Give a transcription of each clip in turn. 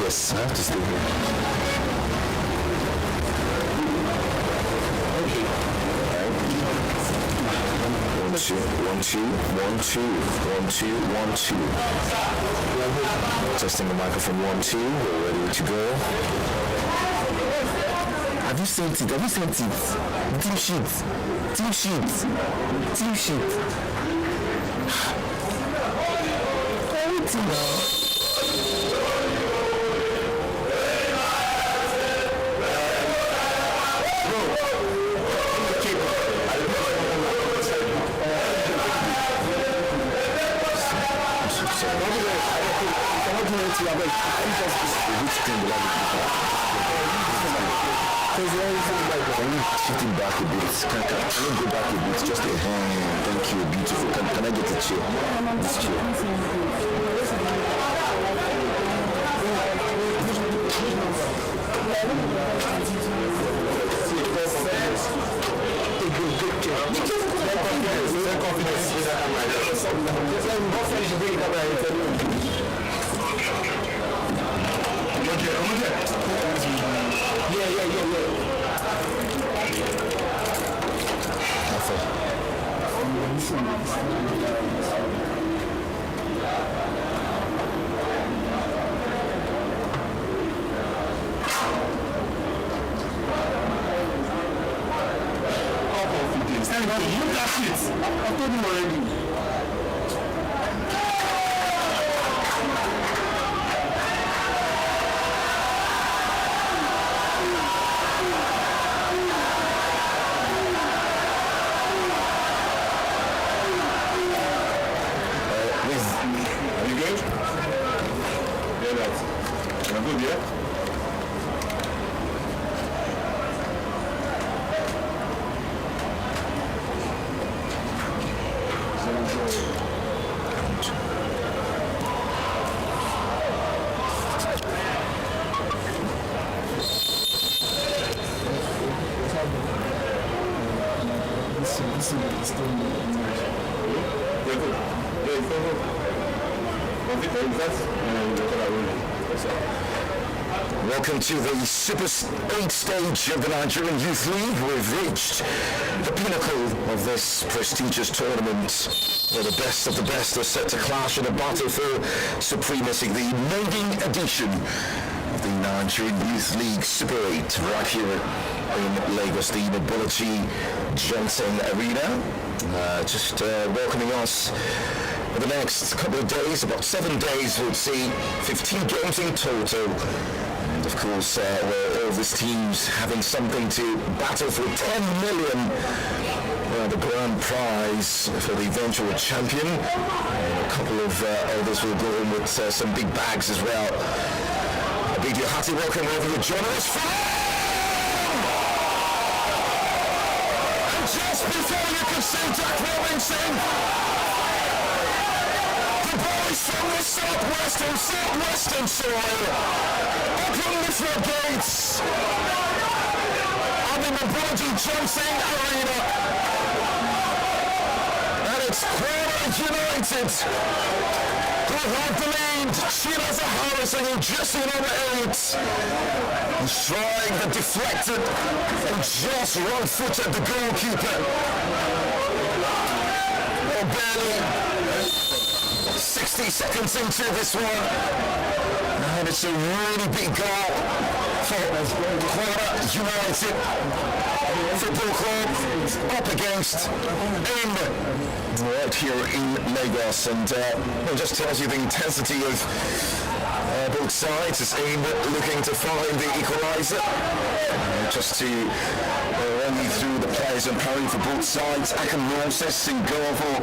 Yes, I have to stay here. Okay. One, two, one, two, one, two, one, two, one, two. Testing the microphone, 1, 2. We're ready to go. Have you seen it? Have you seen it? Team sheet. Team sheet. Team sheet. Everything now. Shifting back a bit. Can you go back a bit? Just a hand. Thank you. Beautiful. Can I get a chair? This chair. I've told you already. Are you good? Yeah, that's. I'm good, yeah? Welcome to the Super 8 stage of the Nigerian Youth League. We've reached the pinnacle of this prestigious tournament, where the best of the best are set to clash in a battle for supremacy. The maiden edition of the Nigerian Youth League Super 8 right here in Lagos, the Mobility Johnson Arena. Just welcoming us for the next couple of days, about 7 days. We'll see 15 games in total. And of course, all these teams having something to battle for. 10 million, the grand prize for the eventual champion. And a couple of others will go in with some big bags as well. A big hearty welcome wherever you're joining us from. And just before you can see Jack Robinson, the boys from the southwestern soil, open the floodgates of the Mobility Johnson Arena. And it's Kwara United who have the lead. Chilaza Harrison, who just in number 8. The strike that deflected and just wrong-footed the goalkeeper. Well, barely 60 seconds into this one, and it's a really big goal for Kwara United Football Club up against Enyimba right here in Lagos, and it just tells you the intensity of both sides. It's Enyimba looking to find the equalizer. Just to run you through the players empowering for both sides. Akan Moses in goal for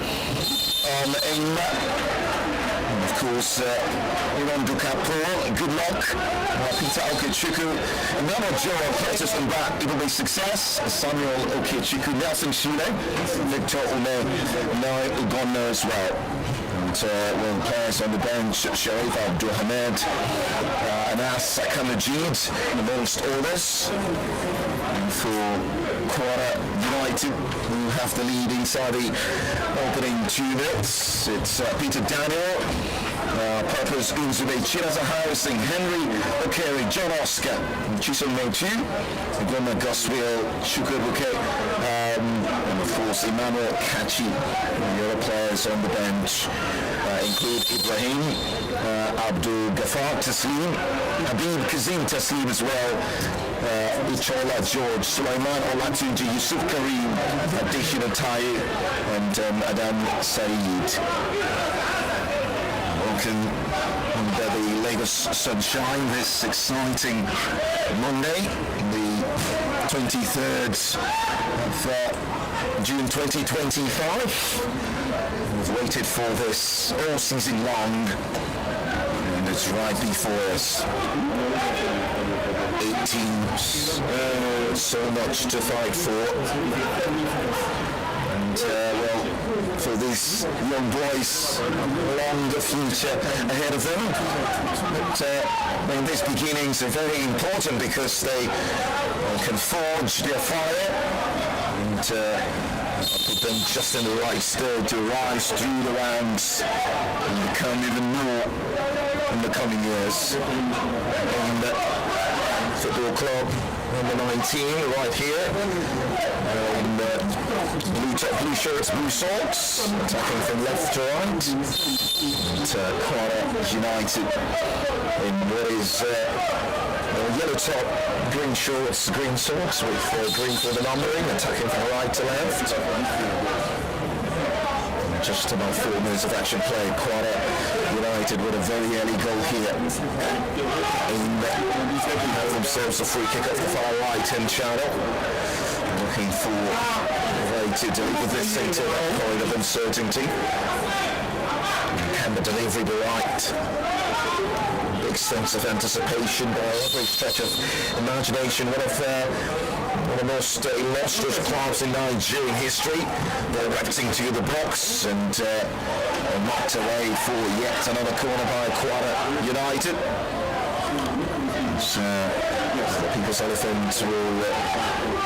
Enyimba. Of course, Irondo Kapoor, good luck. Peter Okechukwu, Emmanuel Joe, Curtis Mbat, it will be success. Samuel Okechukwu, Nelson Shule, Victor Ume, Noi Ugonna as well. And players on the bench, Sharif Abdul Hamid, Anas Sakamajid, amongst others. And for Kwara United, who have the lead inside the opening 2 minutes, it's Peter Daniel, Purpose Unzube, Chinaza Harrison, Henry Okeri, John Oscar, Chisholm Motu, Goma Goswell, Chukwubuke, and of course Emmanuel Kachi. The other players on the bench include Ibrahim, Abdul Ghaffar Taslim, Habib Kazim Taslim as well, Ichola George, Sulaiman Olatunji, Yusuf Karim, Adishina Tayu, and Adam Saeed. Welcome under the Lagos sunshine this exciting Monday, the 23rd of June 2025. We've waited for this all season long, and it's right before us. 8 teams, so much to fight for. And for these young boys, long the future ahead of them. But these beginnings are very important because they can forge their fire and put them just in the right state to rise through the ranks and become even more in the coming years. And football club number 19 right here. Blue shirts, blue socks, attacking from left to right. And Kwara United in what is yellow top, green shorts, green socks with green for the numbering, attacking from right to left. Just about 4 minutes of action played. Kwara United with a very early goal here. Have themselves a free kick off the far right-hand channel. Looking for a way to deliver this into that point of uncertainty. Can the delivery be right? Big sense of anticipation by every stretch of imagination. One of the most illustrious clubs in Nigerian history, directing to the box and knocked away for yet another corner by Kwara United. So the People's Elephants will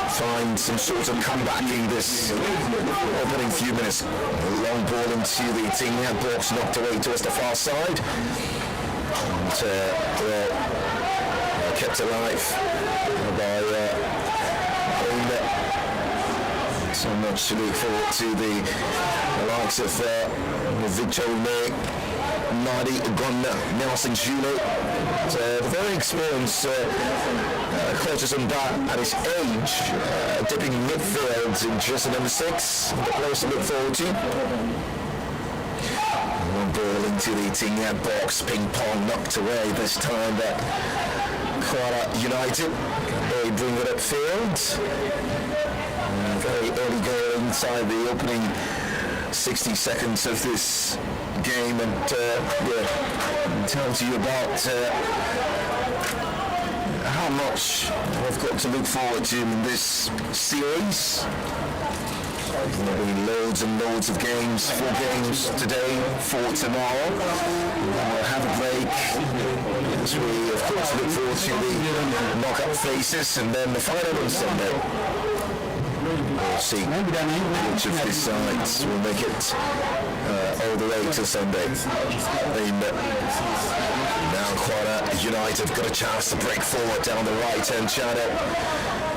find some sort of comeback in this opening few minutes. Long ball into the team box, knocked away towards the far side. And kept alive by so much to look forward to the likes of Victor Ume, Nadi Ugonna, Nelson Shule. The very experienced Curtis Mbat at his age, dipping midfield in jersey number 6, the place to look forward to. One ball into the Tinga box, ping pong knocked away this time by Kwara United. They bring it upfield. Very early goal inside the opening 60 seconds of this game, and tells you about how much we've got to look forward to in this series. There'll be loads and loads of games, 4 games today, 4 tomorrow. We'll have a break as we of course look forward to the knockout phases, and then the final on Sunday. We'll see which of these sides will make it all the way to Sunday. Now Kwara United got a chance to break forward down the right-hand channel,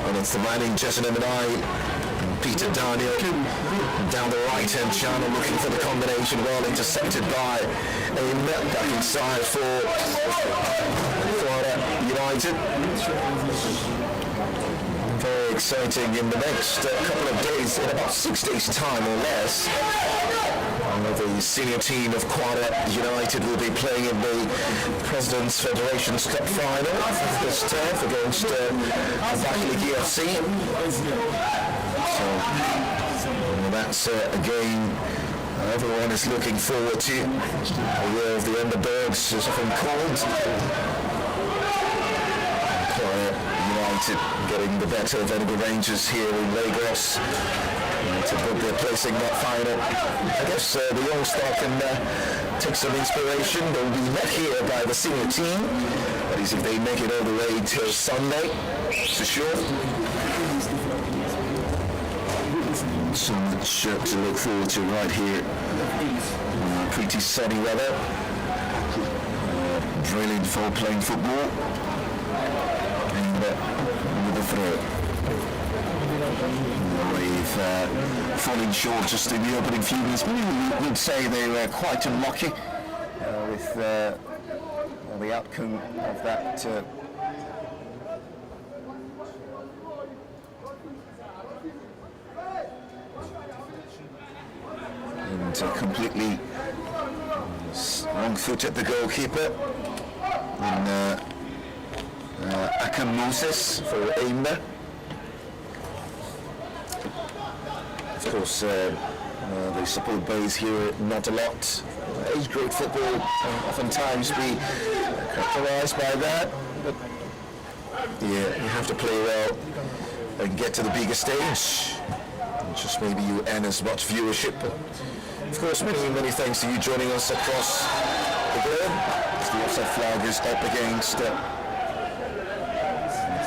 and it's the man in jersey number 9, Peter Daniel, down the right-hand channel looking for the combination, well intercepted by a net back inside for Kwara United. Very exciting in the next couple of days, in about 6 days' time or less. The senior team of Kwara United will be playing in the President's Federations Cup final this turf against Enyimba FC. So that's a game Everyone is looking forward to the year of the underdogs, as often called. Kwara United getting the better of Enugu Rangers here in Lagos to book their place in that final. I guess the young star can take some inspiration. They'll be met here by the senior team. That is, if they make it all the way till Sunday, for sure. So much to look forward to right here. Pretty sunny weather. Brilliant for playing football. And with the throw. We've fallen short just in the opening few minutes. Maybe we would say they were quite unlucky with the outcome of that. And completely wrong foot at the goalkeeper. And Akam Moses for Enyimba. Of course, the support base here, not a lot. Age grade football oftentimes be characterized by that. But yeah, you have to play well and get to the bigger stage. And just maybe you earn as much viewership. But of course, many thanks to you joining us across the globe. As the offside flag is up against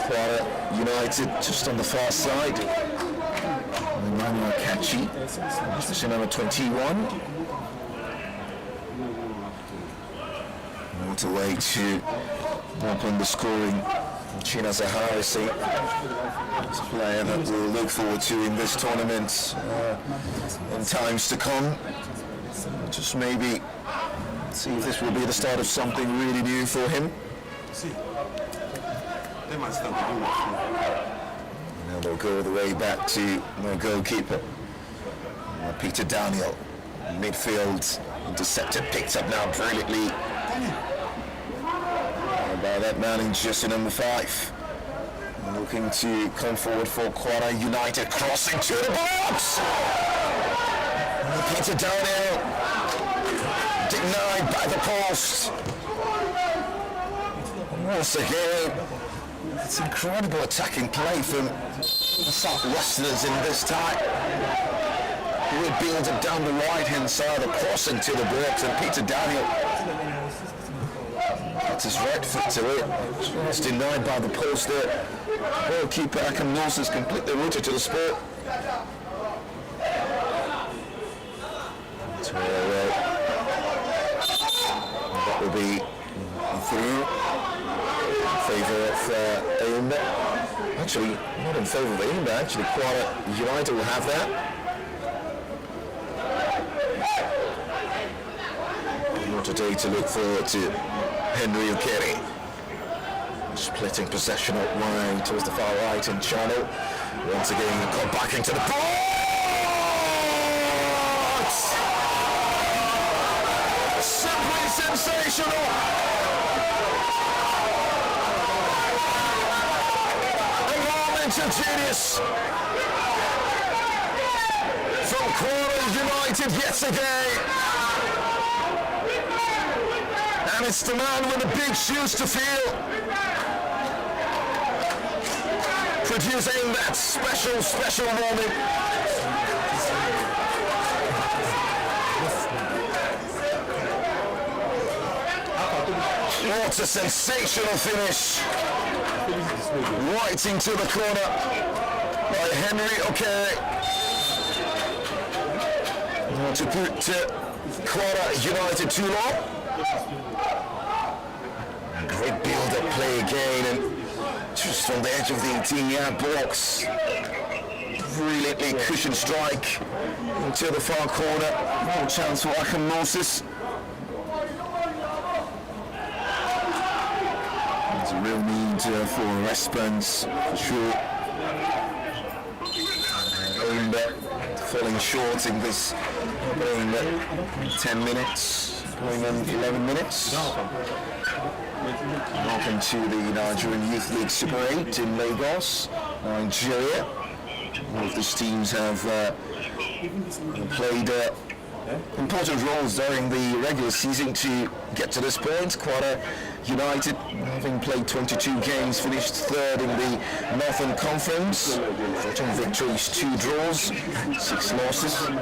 Kwara United, just on the far side. Emmanuel Kachi, position number 21. What a way to open the scoring. Chinaza Harisi, a player that we'll look forward to in this tournament in times to come. Just maybe see if this will be the start of something really new for him. Now they'll go all the way back to the goalkeeper. Peter Daniel, midfield, intercepted, picked up now brilliantly by that man in jersey number 5. Looking to come forward for Kwara United, crossing to the box! Peter Daniel, denied by the post. Once again, it's incredible attacking play from the Southwesterners in this tie. We build it down the right-hand side, crossing to the box, and Peter Daniel gets his right foot to it. It's denied by the post there. Goalkeeper Akam Moses completely rooted to the spot. So, that will be through in favour of Enyimba. Actually, not in favour of Enyimba. Actually, Kwara United will have that. Not a day to look forward to. Henry Ukeri splitting possession up wide towards the far right in channel. Once again, got back into the box! Simply sensational! A moment of genius from Kwara United yet again. And it's the man with the big shoes to fill, producing that special moment. What a sensational finish. Right into the corner by Henry Ukeri to put Kwara United 2-0. Great build-up play again, and just on the edge of the 18-yard box. Brilliantly cushioned strike into the far corner. No chance for Akam Moses. There's a real need for a response, for sure. Falling short in this 10 minutes, going on 11 minutes. Welcome to the Nigerian Youth League Super 8 in Lagos, Nigeria. All of these teams have played important roles during the regular season to get to this point. Kwara United, having played 22 games, finished third in the Northern Conference. 14 victories, 2 draws, 6 losses. So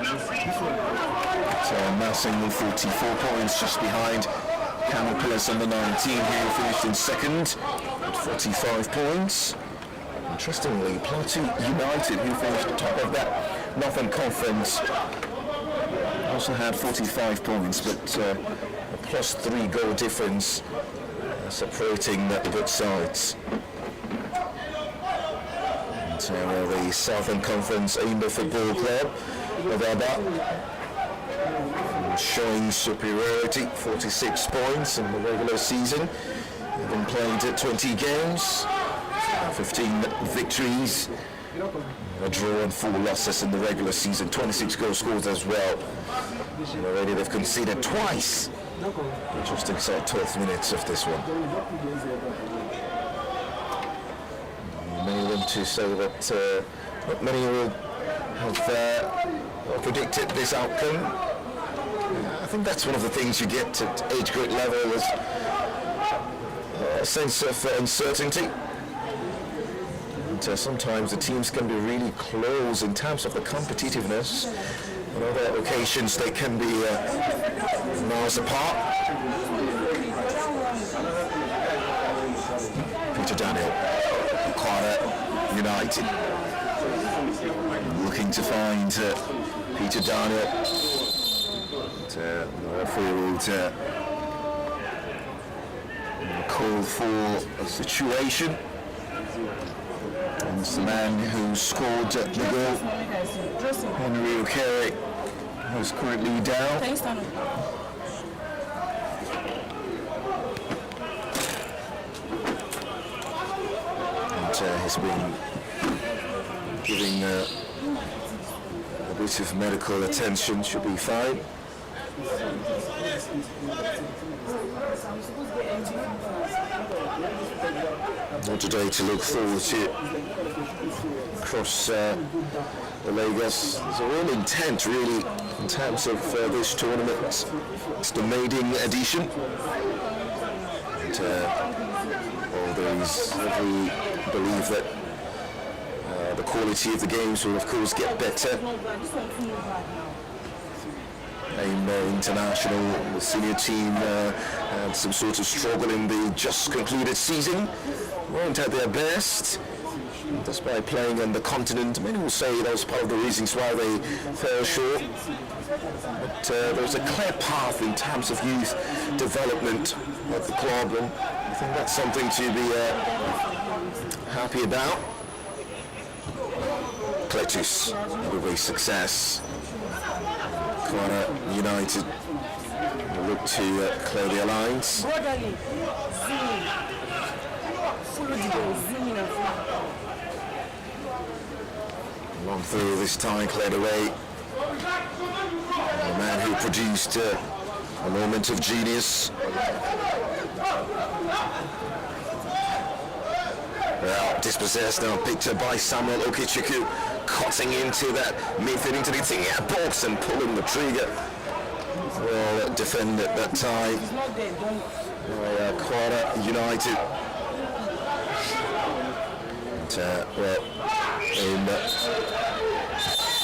amassing 44 points, just behind Camel Pillars under 19, who finished in second at 45 points. Interestingly, Plateau United, who finished top of that Northern Conference, also had 45 points, but a +3 goal difference separating both sides. And the Southern Conference Enyimba Football Club of Aba showing superiority, 46 points in the regular season, having played 20 games, 15 victories, a draw and 4 losses in the regular season, 26 goals scored as well. And already they've conceded twice, just inside 12 minutes of this one. You may want to say that not many will have predicted this outcome. I think that's one of the things you get at age group level, is a sense of uncertainty. And sometimes the teams can be really close in terms of the competitiveness. On other occasions they can be miles apart. Peter Daniel, Kwara United, looking to find Peter Daniel. The referee will call for a situation. And it's the man who scored the goal, Henry Okere, who's currently down. And he's been giving a bit of medical attention, should be fine. Not today to look forward to across the Lagos. There's a real intent, really, in terms of this tournament. It's the maiden edition, and there is every belief that the quality of the games will, of course, get better. International, the senior team had some sort of struggle in the just concluded season. Weren't at their best, despite playing on the continent. Many will say that was part of the reasons why they fell short. But there was a clear path in terms of youth development at the club, and I think that's something to be happy about. Cletus with a success. Kwara United will look to clear the alliance. Long through this time, cleared away. The man who produced a moment of genius. Well, dispossessed now, picked up by Samuel Okechukwu, cutting into that midfield, into the box and pulling the trigger. Well defended that time. Kwara United.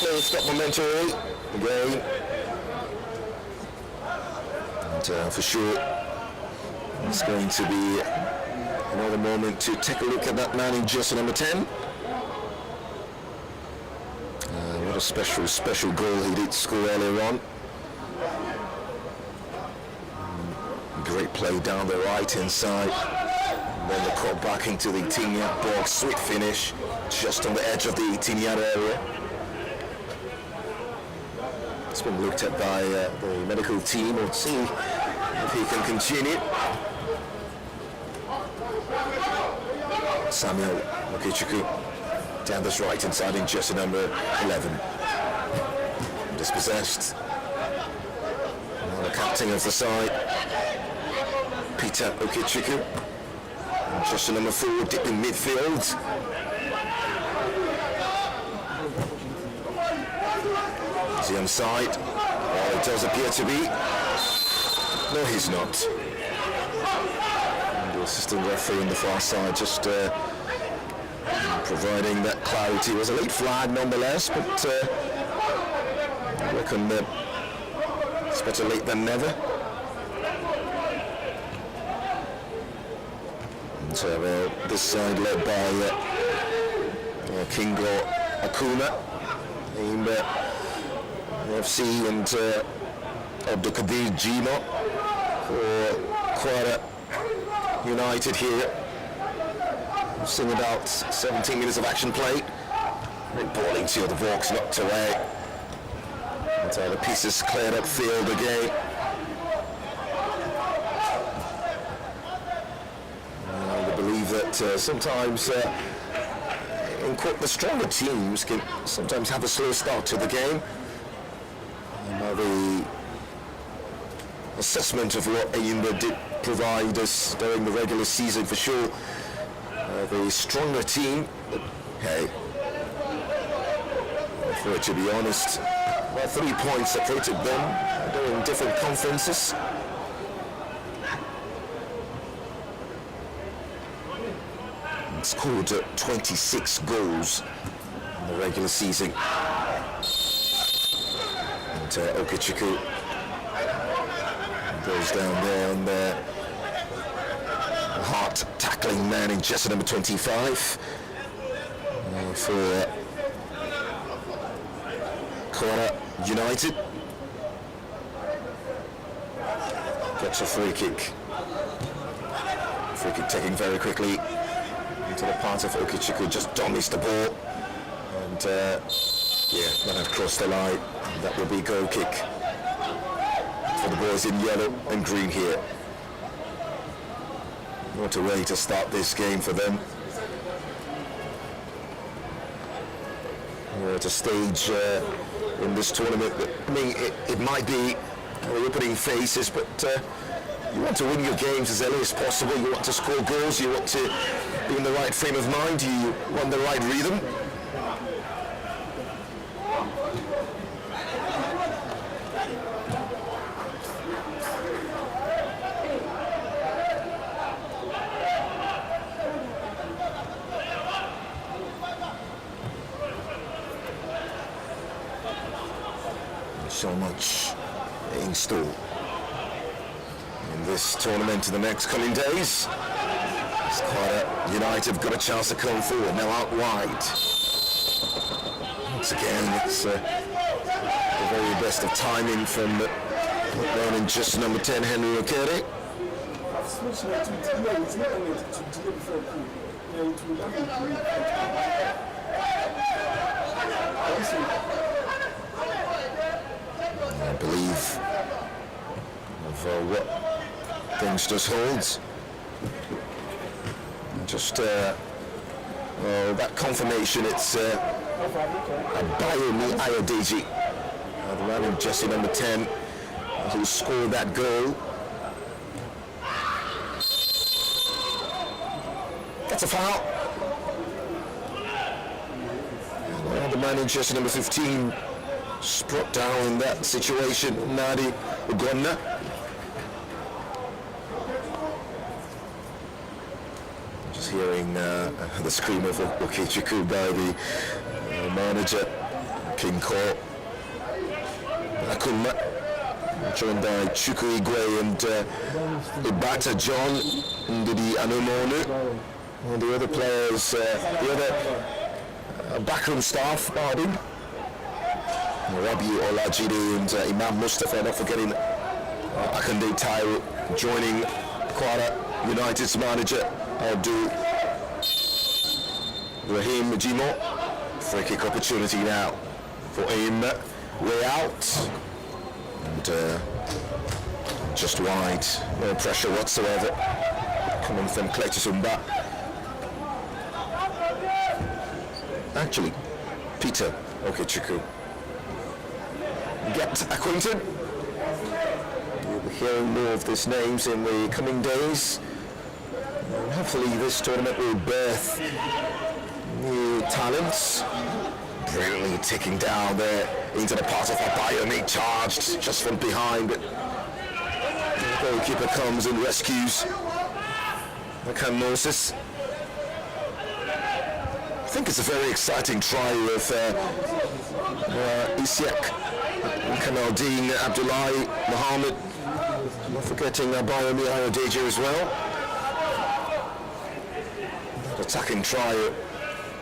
Well, stop momentarily again. And for sure, it's going to be another moment to take a look at that man in jersey number 10. What a special goal he did score earlier on. Great play down the right-hand side. And then the cut back into the 18-yard box. Sweet finish, just on the edge of the 18-yard area. It's been looked at by the medical team. We'll see if he can continue. Samuel Okechukwu down this right-hand side in jersey number 11. Dispossessed. Now the captain of the side, Peter Okechukwu. Jersey number 4 deep in midfield. Is he on side? Well, it does appear to be. No, he's not. And the assistant referee on the far side just providing that clarity. It was a late flag nonetheless, but I reckon that it's better late than never. And this side led by Kingo Akuna, Enyimba FC, and Abdulkadir Jimo for Kwara United here. We've seen about 17 minutes of action played. Ball into the box, knocked away. And the pieces cleared up field again. I believe that sometimes in quote, the stronger teams can sometimes have a slow start to the game. The assessment of what Enyimba did provide us during the regular season, for sure. The stronger team, hey, for to be honest, about 3 points separated them. They're in different conferences. And scored 26 goals in the regular season. And Okechukwu goes down there on the hard tackling man in jersey number 25 for Kwara United. Gets a free kick. Free kick taken very quickly into the path of Okechukwu, just dominates the ball. And yeah, might have crossed the line. That will be goal kick for the boys in yellow and green here. What a way to start this game for them. We're at a stage in this tournament that, I mean, it might be opening phases, but you want to win your games as early as possible. You want to score goals. You want to be in the right frame of mind. You want the right rhythm. So much in store in this tournament in the next coming days. Kwara United have got a chance to come forward, now out wide. Once again, it's the very best of timing from the man in just number 10, Henry Okere. I believe of what things just holds. Just that confirmation, it's Abayomi Ayodeji, the man in jersey number 10, who scored that goal. That's a foul. The man in jersey number 15 brought down in that situation, Nadi Ugonna. Just hearing the scream of Okechukwu by the manager, King Ko Akuma, joined by Chukwu Igwe and Ibata John, Ndidi Anumonu, and the other players, the other backroom staff, pardon. Rabi Olajide and Imam Mustafa, not forgetting Akande Taiwo, joining Kwara United's manager, Abdul Rahim Jimo. Free kick opportunity now for Enyimba. Way out. And just wide. No pressure whatsoever. Coming from Kletisumba. Actually, Peter Okechukwu. Get acquainted. You'll be hearing more of these names in the coming days. And hopefully this tournament will birth new talents, Brilliantly ticking down there into the path of Abayomi, charged just from behind, but the goalkeeper comes and rescues Moses. I think it's a very exciting try with Isiak, Kamaldeen, Abdullahi, Mohammed, not forgetting Abayomi Ayodeji as well. Attacking try,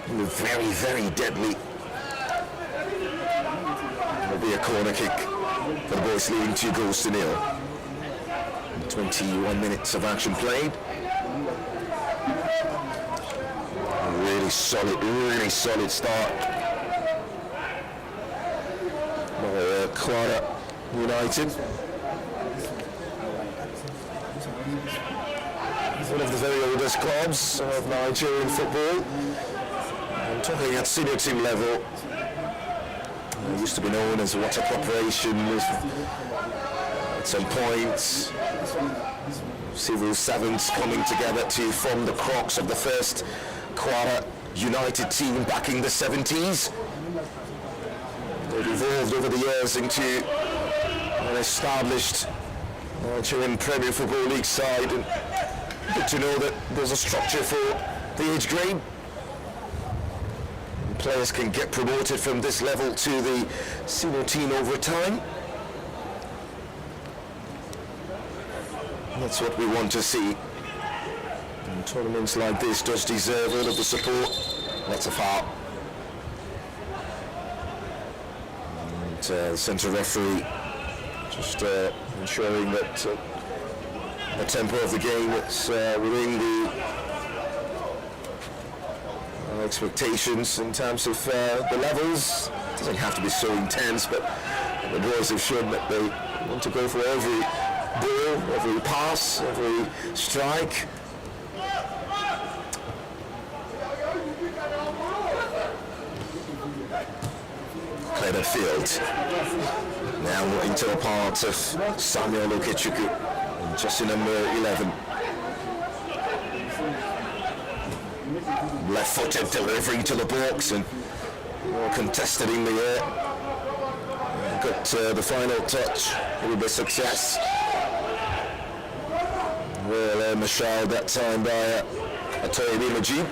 very, very deadly. It'll be a corner kick for the boys, leading 2-0. 21 minutes of action played. Really solid start. Kwara United. One of the very oldest clubs of Nigerian football. I'm talking at senior team level. It used to be known as Water Corporation at some point. Civil servants coming together to form the crux of the first Kwara United team back in the 70s. They've evolved over the years into an established Nigerian Premier Football League side, and good to know that there's a structure for the age grade. And players can get promoted from this level to the senior team over time. That's what we want to see. And tournaments like this does deserve all of the support. That's a foul. And the centre referee just ensuring that the tempo of the game is within the expectations in terms of the levels. It doesn't have to be so intense, but the boys have shown that they want to go for every ball, every pass, every strike. Cleared the field. Now into the part of Samuel Okechukwu, just number 11. Left-footed delivery to the box and contested in the air. Got the final touch, a little bit of success. Well, Michelle that time by Atoye Nimajib.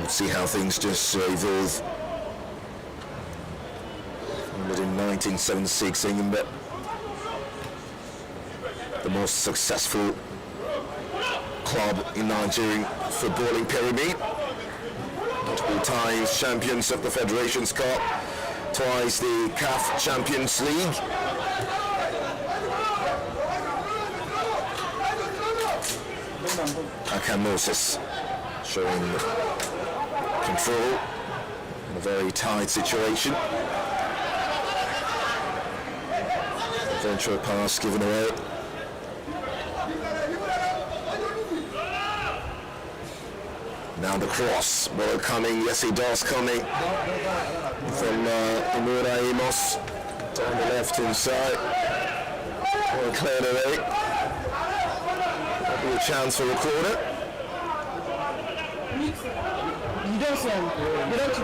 See how things just evolve. But in 1976, Enyimba, the most successful club in Nigerian footballing pyramid. Multiple times champions of the Federations Cup, twice the CAF Champions League. Akan Moses showing control in a very tight situation. Eventual pass given away. Now the cross, ball coming, yes he does, coming from Imura Amos down the left hand side. Well cleared away. That'll be a chance for a corner. You don't see him. You don't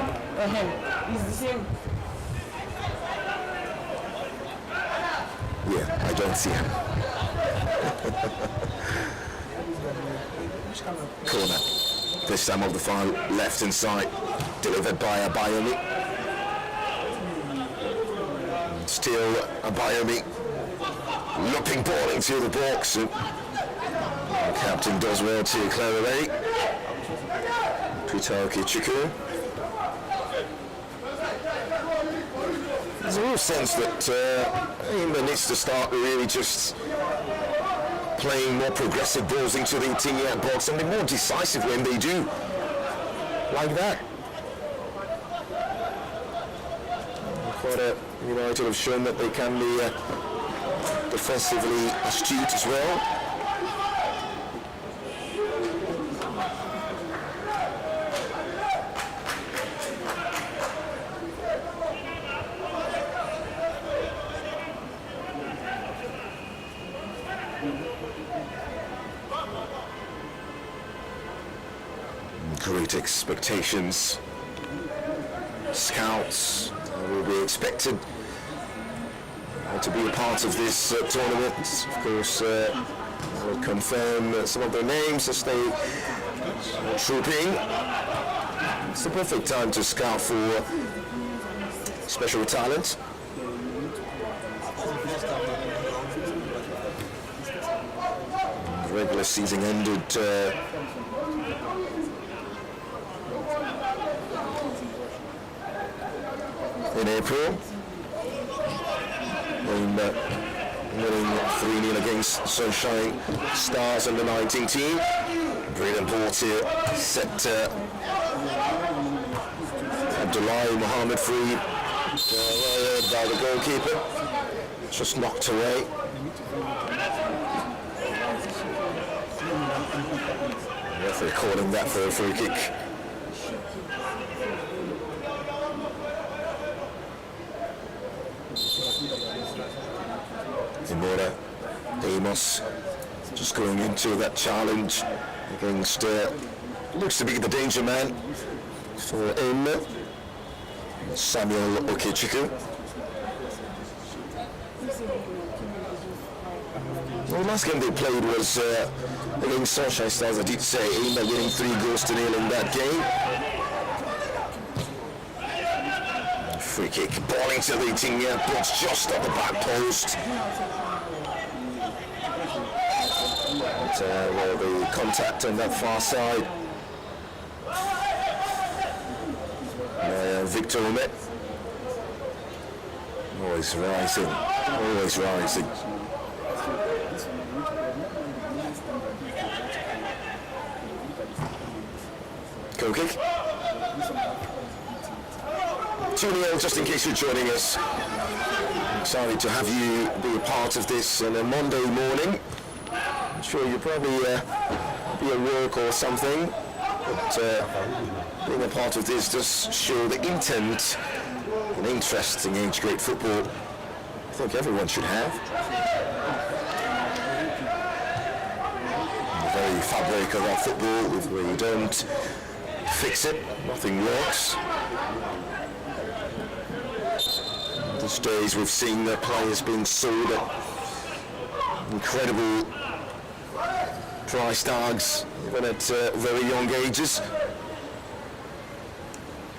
him. He's the same. Yeah, I don't see him. Corner. This time of the far left hand side, delivered by Abayomi. Still Abayomi, looping ball into the box. And the captain does well to clear away. Peter Okechukwu. There's a real sense that Enyimba needs to start really just playing more progressive balls into the 18-yard box and be more decisive when they do, like that. Kwara United have shown that they can be defensively astute as well. great expectations. Scouts will be expected to be a part of this tournament. Of course, we'll confirm some of their names as they troop in. It's the perfect time to scout for special talent. The regular season ended in April, winning 3-0 against Sunshine Stars under 19 team. Brilliant ball to set Abdullahi Mohammed free by the goalkeeper. Just knocked away. Referee calling that for a free kick. Imora Amos just going into that challenge against looks to be the danger man for him, Samuel Okechukwu. Well, the last game they played was against Sunshine Stars. I did say Imba winning 3-0 in that game. Free kick, ball into the 18-yard box, just at the back post. But, well, the contact on that far side. Victor Umet. Always rising, always rising. Goal kick. 2-0, just in case you're joining us. Excited to have you be a part of this on a Monday morning. I'm sure you'll probably be at work or something, but being a part of this does show the intent and interest in age-grade football I think everyone should have. The very fabric of our football, where you don't fix it, nothing works. These days we've seen the players being sold at incredible price tags, even at very young ages.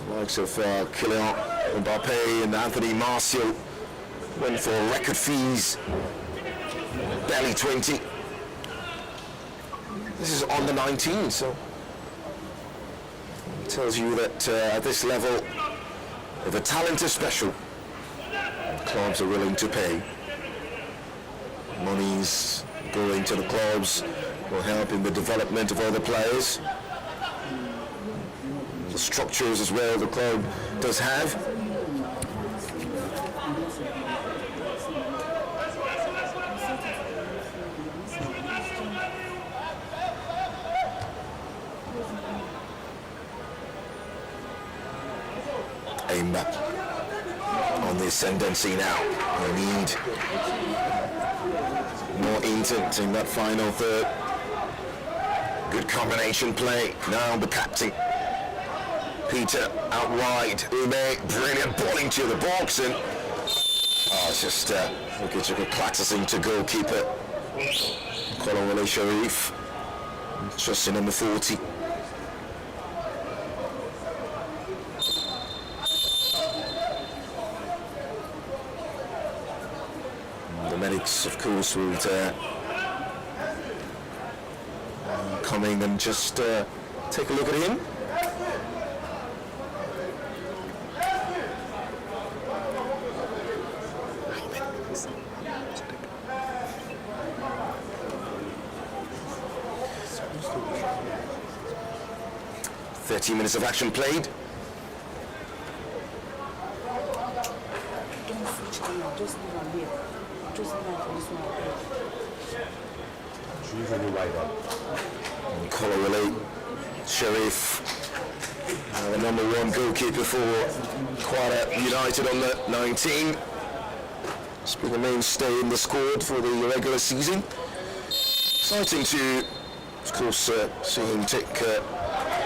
The likes of Kylian Mbappe and Anthony Martial went for record fees, barely 20. This is under 19, so it tells you that at this level, if the talent is special, clubs are willing to pay. Monies going to the clubs will help in the development of other players. The structures as well the club does have. Enyimba on the ascendancy now. They need more intent in that final third. Good combination play. Now the captain, Peter, out wide. Ume, brilliant ball into the box, and it's just Okechukwu clatters into goalkeeper Kwara Sharif, just in number 40. The medics, of course, will come in and just take a look at him. Minutes of action played. Kwara Sharif, the number 1 goalkeeper for Kwara United on the 19. He's been the mainstay in the squad for the regular season. Exciting to, of course, see him take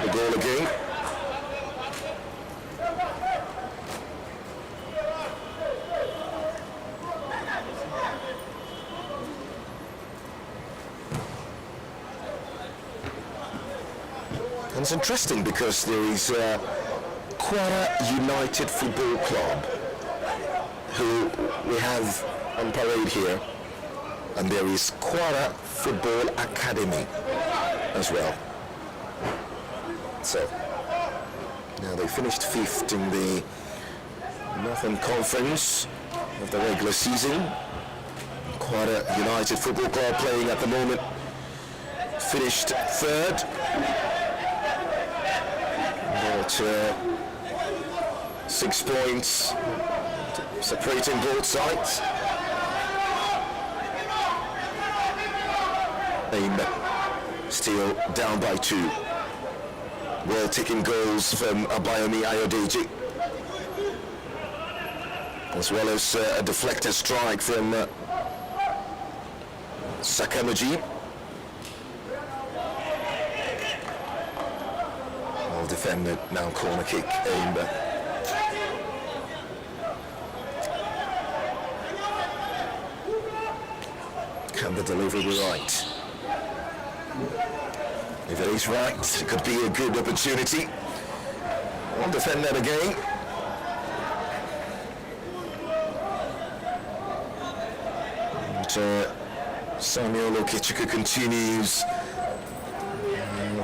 the goal again. And it's interesting because there is Kwara United Football Club who we have on parade here, and there is Kwara Football Academy as well. So now they finished 5th in the Northern Conference of the regular season. Kwara United Football Club playing at the moment finished 3rd. But 6 points separating both sides. Enyimba still down by 2. Well taking goals from Abayomi Ayodeji, as well as a deflected strike from Sakamaji. Well defended, now corner kick, Enyimba. Can the delivery be right? If it is right, it could be a good opportunity. We'll defend that again. And, Samuel Okichukwu continues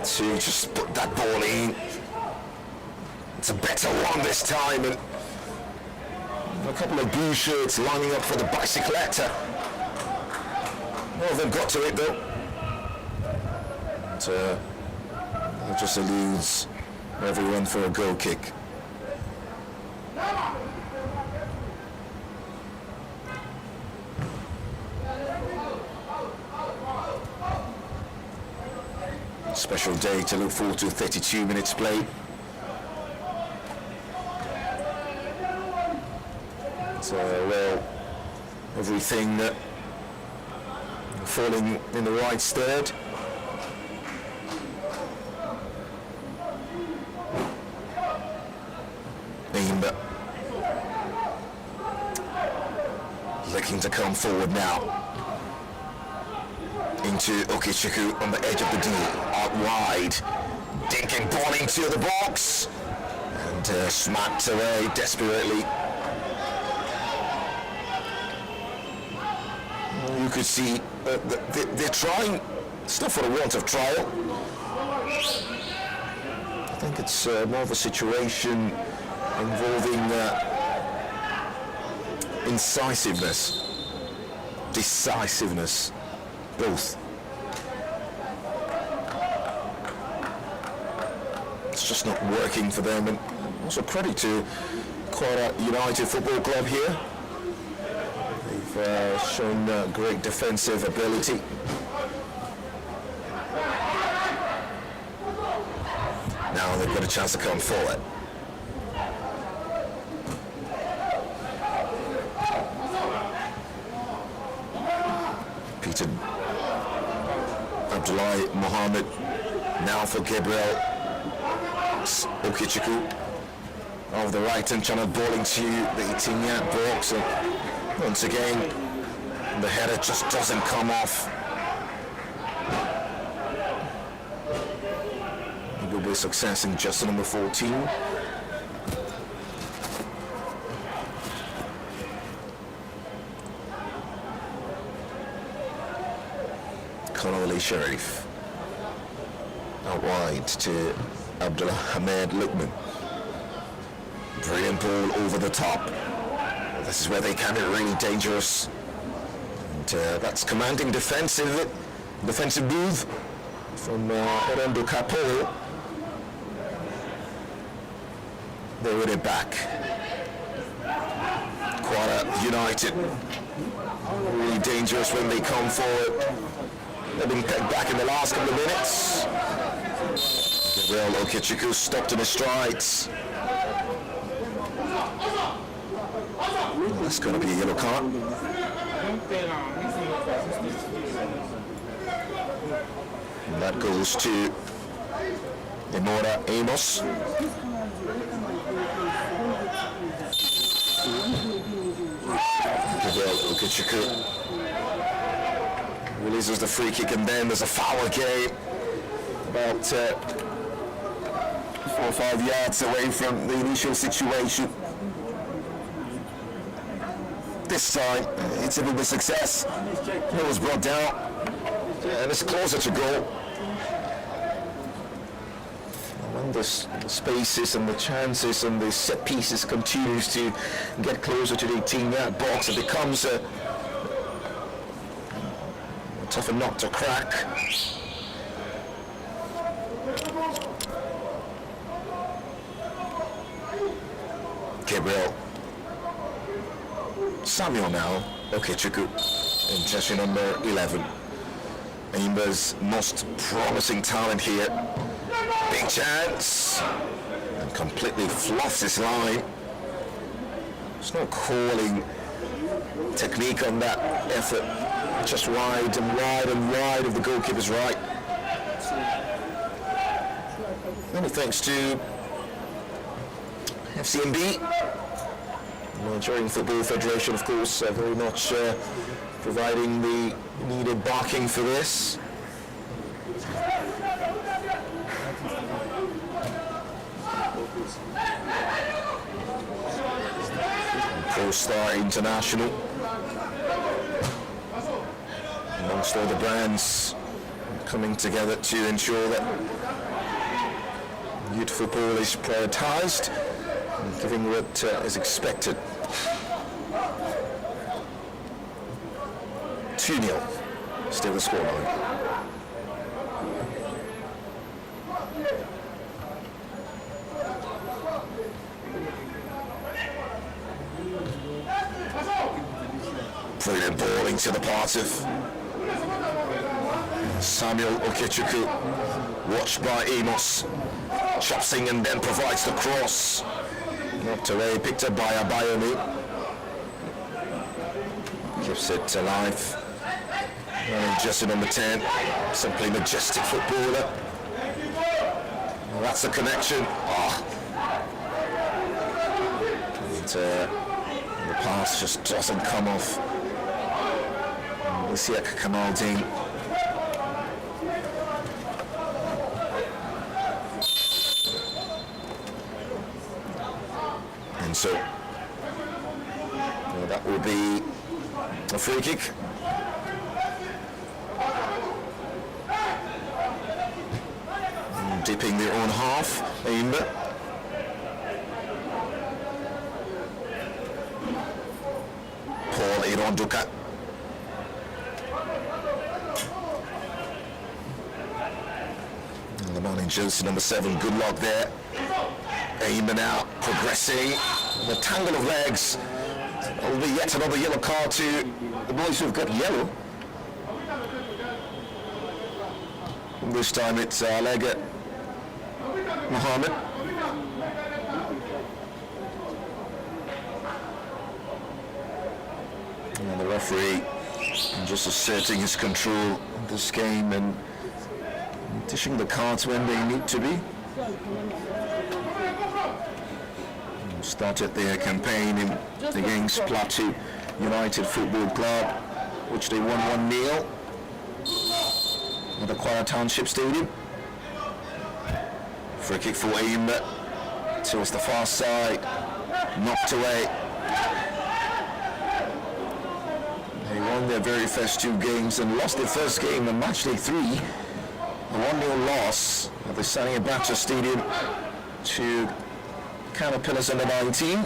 to just put that ball in. It's a better one this time, and a couple of blue shirts lining up for the bicycletta. Well, they've got to it though. And, it just eludes everyone for a goal kick. Special day to look forward to, 32 minutes play. So, well, everything falling in the right stead. Enyimba looking to come forward now into Okichukwu on the edge of the D, out wide, dinking ball into the box and smacked away desperately. You could see they're trying, it's not for the want of trial. I think it's more of a situation involving incisiveness, decisiveness, both. It's just not working for them, and also credit to Kwara United Football Club here. They've shown great defensive ability. Now they've got a chance to come forward. Peter Abdullahi Mohammed, now for Gabriel Okichukwu of the right hand channel, ball into the 18-yard box. And once again, the header just doesn't come off. It will be a success in just number 14. Colonel Sharif out wide to Abdullah Hamid Lukman. Brilliant ball over the top. This is where they can be really dangerous. And that's commanding defensive move from Orlando Capo. They win it back. Kwara United really dangerous when they come forward. They've been pegged back in the last couple of minutes. Gabriel Okichukwu stopped in his strides. That's going to be a yellow card. And that goes to Demora Amos. Gabriel Ukichukwu releases the free kick, and then there's a foul again. About 4 or 5 yards away from the initial situation. This time, it's a bit of a success. It was brought down, and it's closer to goal. When the spaces and the chances and the set pieces continues to get closer to the 18-yard box, it becomes a tougher nut to crack. Gabriel. Samuel now, Okechukwu, in jersey number 11. Enyimba's most promising talent here. Big chance, and completely fluffs his line. There's no calling technique on that effort. Just wide and wide and wide of the goalkeeper's right. Many thanks to FCMB. Nigerian Football Federation, of course, very much providing the needed backing for this. Pro-Star International, amongst all the brands coming together to ensure that youth football is prioritised, giving what is expected. 2-0, still the scoreline. Brilliant ball into the part of Samuel Okechukwu, watched by Amos, chops in and then provides the cross. Knocked away, picked up by Abayomi. Keeps it alive. Jersey number 10, simply majestic footballer. Well, that's the connection. Oh. And, the pass just doesn't come off. Isiak Kamaldeen. And so, well, that will be a free kick. Dipping their own half, Enyimba. Paul Ironduka. The man in jersey number 7, good luck there. Enyimba now progressing. The tangle of legs. There will be yet another yellow card to the boys who've got yellow. This time it's Lega Mohammed. And the referee just asserting his control of this game and dishing the cards when they need to be. Started their campaign against Plateau United Football Club, which they won 1-0 at the Kwara Township Stadium. Free kick for Enyimba towards the far side, knocked away. They won their very first 2 games and lost their first game in matchday 3. A 1-0 loss at the Sani Abacha Stadium to Caterpillars under 19.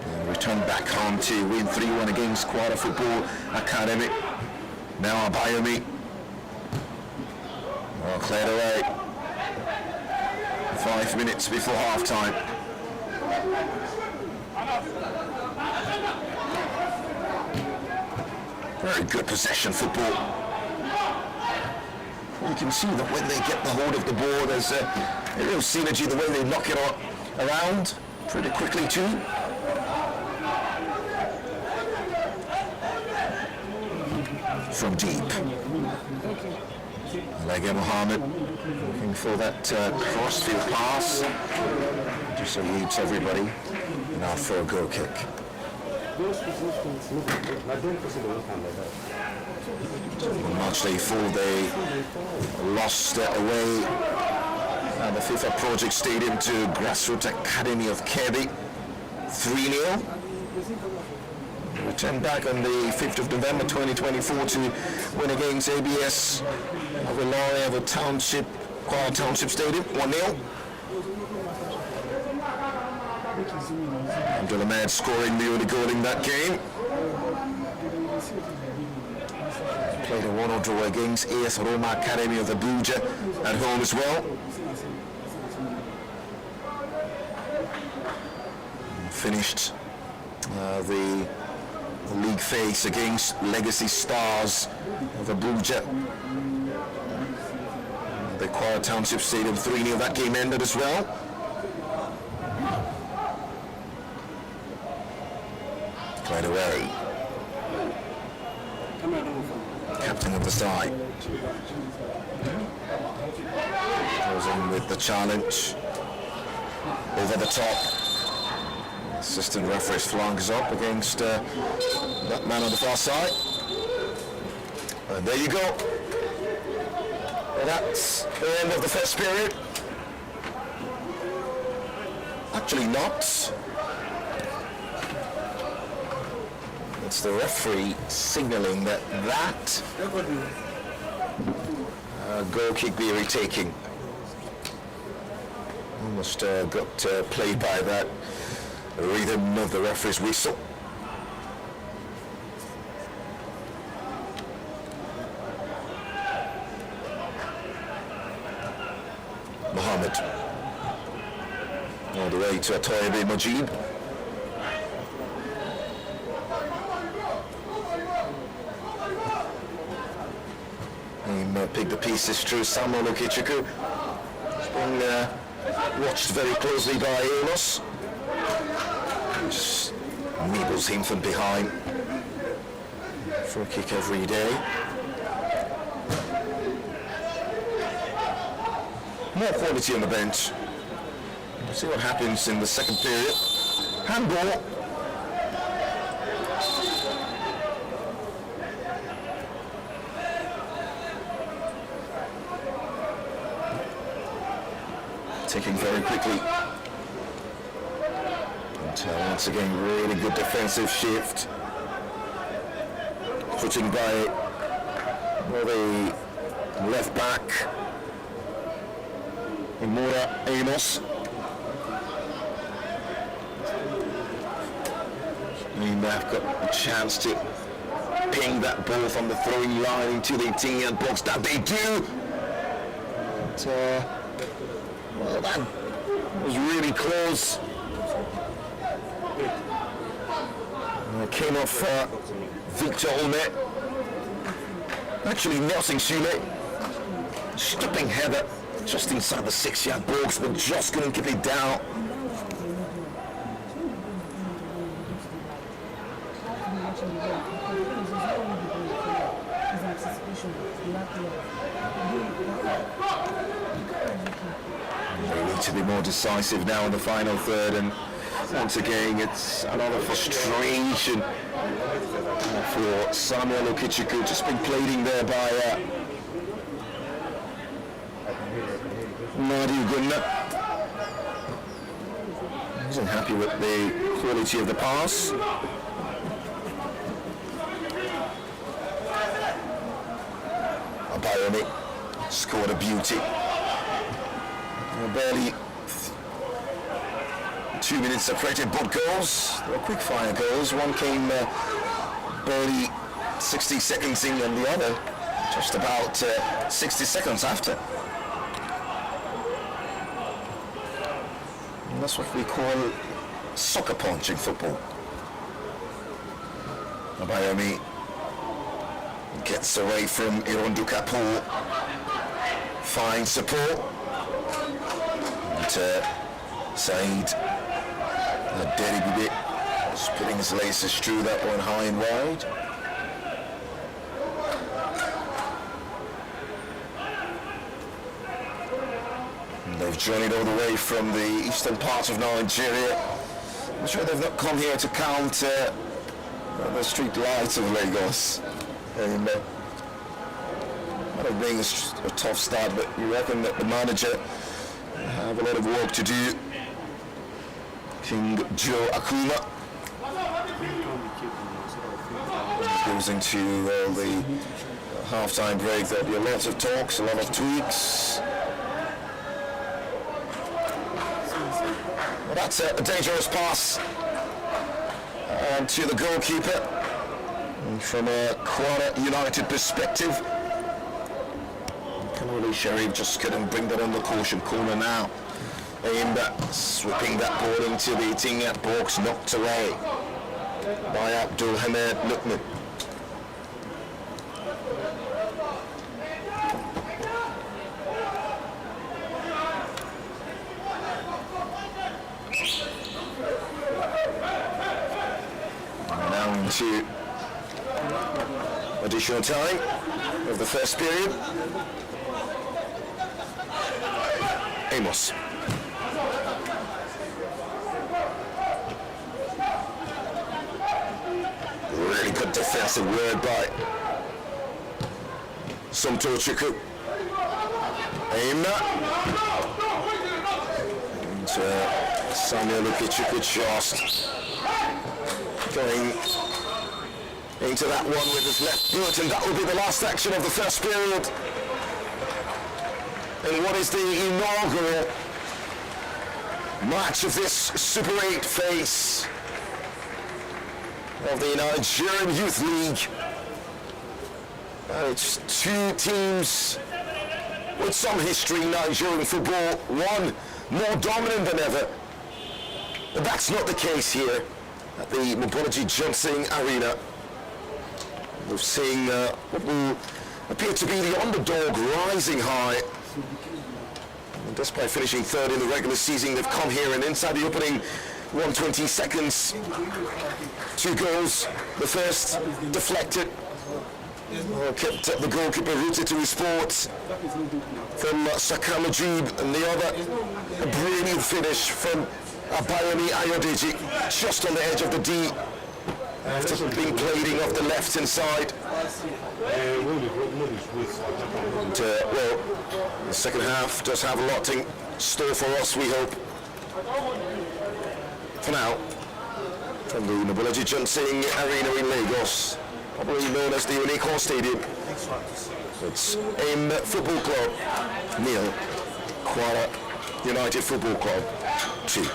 And returned back home to win 3-1 against Kwara Football Academy. Now Abayomi. Well, cleared away. 5 minutes before half-time. Very good possession football. You can see that when they get the hold of the ball, there's a real synergy, the way they knock it around pretty quickly too. From deep. Lege Mohammed looking for that crossfield pass. Just eludes everybody. Now for a goal kick. On March Day 4, they lost away at the FIFA Project Stadium to Grassroots Academy of Kebbi, 3-0. Returned back on the 5th of November 2024 to win against ABS of Ilori of a Township, Kwara Township Stadium, 1-0. Abdul Ahmed scoring the only goal in that game. Played a 1-0 draw against AS Roma Academy of Abuja at home as well. Finished the league phase against Legacy Stars of Abuja. The Kwara Township Stadium 3-0. That game ended as well. Played away. Captain of the side. Goes in with the challenge. Over the top. Assistant referee's flanks up against that man on the far side. And there you go. Well, that's the end of the first period. Actually not. It's the referee signaling that goal kick be retaking. Almost got played by that rhythm of the referee's whistle. Mohammed all the way to Atoyabe Majid. Pick the pieces through Samuel Okichukwu. It's been watched very closely by Amos. Just nibbles him from behind. For a kick every day. More quality on the bench. We'll see what happens in the second period. Handball. Taking very quickly. And once again, really good defensive shift. Putting by the left back, Imura Amos. And they've got a chance to ping that ball from the throwing line into the 18-yard box. That they do. But, well, that was really close. It came off Victor Olmet. Actually, Nelson Shule. Stopping header just inside the 6-yard box, but just couldn't keep it down. They need to be more decisive now in the final third, and once again it's another frustration for Samuel Okichukwu, just been played in there by Nadi Gunna. Wasn't happy with the quality of the pass. Abayomi scored a beauty. Barely 2 minutes separated both goals. They were quick fire goals. One came barely 60 seconds in, and the other just about 60 seconds after. And that's what we call soccer punch in football. Abayomi gets away from Irondu Kapoor, finds support. Said Derry just putting his laces through that one high and wide. They've journeyed all the way from the eastern part of Nigeria. I'm sure they've not come here to counter the street lights of Lagos. And might have been a tough start, but you reckon that the manager have a lot of work to do. King Joe Akuma goes into the half-time break. There'll be a lot of talks, a lot of tweaks. Well, that's a dangerous pass to the goalkeeper. And from a Kwara United perspective, Kanoli Sharif just couldn't bring that on the caution corner now. Enyimba sweeping that ball into the Tingat box, knocked away by Abdul Hamid Lukman. Now into additional time of the first period. Amos. Really good defensive work by Somtochukwu. Enyimba. And Samuel Ukichukwu just going into that one with his left foot, and that will be the last action of the first period. And what is the inaugural match of this Super 8 phase of the Nigerian Youth League. It's two teams with some history in Nigerian football, one more dominant than ever. But that's not the case here at the Mobology Johnson Arena. We've seen what will appear to be the underdog rising high. And despite finishing third in the regular season, they've come here and inside the opening 120 seconds, 2 goals. The first deflected, kept the goalkeeper rooted to his spot from Sakamajib, and the other a brilliant finish from Abayomi Ayodeji, just on the edge of the D after being playing off the left hand side. And, well, the second half does have a lot in store for us, we hope. For now, from the Mobology Johnson Arena in Lagos, probably known as the Unicor Stadium, it's Enyimba Football Club 0, Kwara United Football Club 2.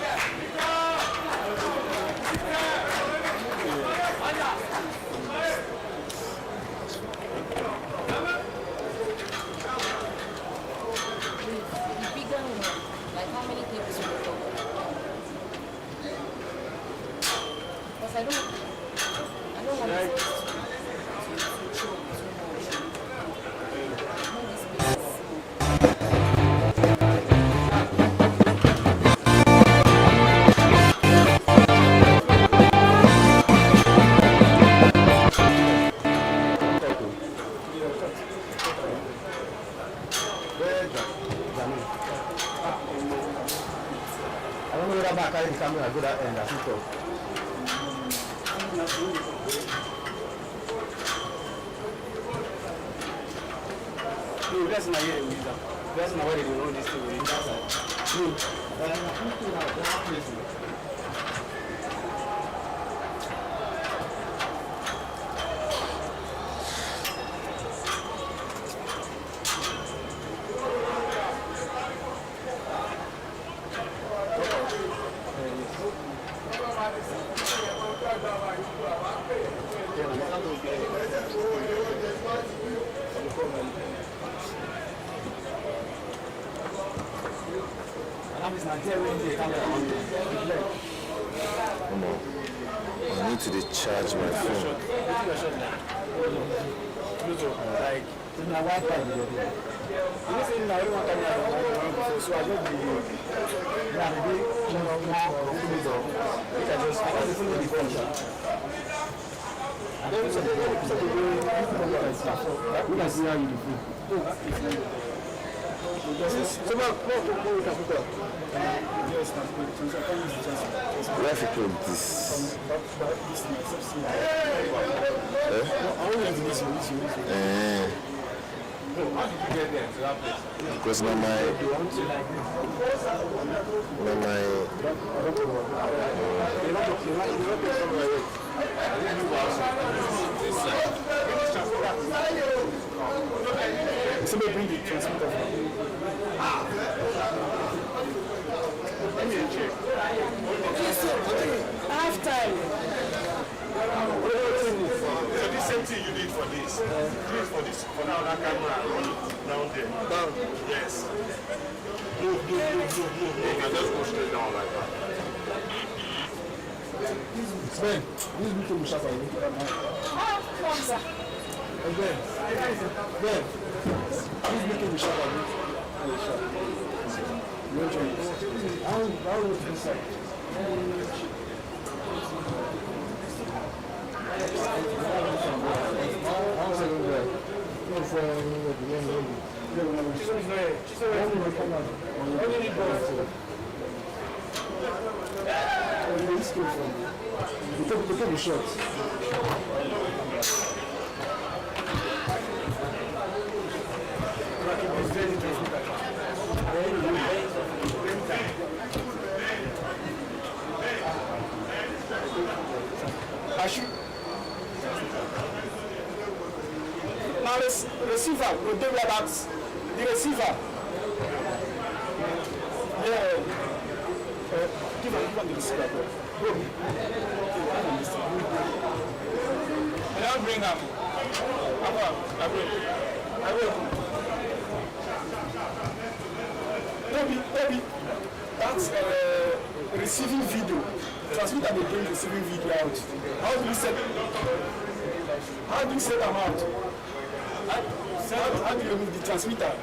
I need to discharge my phone. Where if you put this? Because now my somebody bring the transmitter. Half time. So the same thing you did for this. Do it for this. For now, that camera down there. Down. Yes. Move. And just go straight down like that. Ben, this meeting will shut down. Come on, sir. Ben, this meeting will shut down. I'll look inside. Take the shots. Now the receiver will do that. The receiver. Yeah. Give him the receiver. Bro. I don't bring him. I will. Maybe. That's receiving video. Transmitter will bring receiving video out. How do you set them out? How do you remove the transmitter?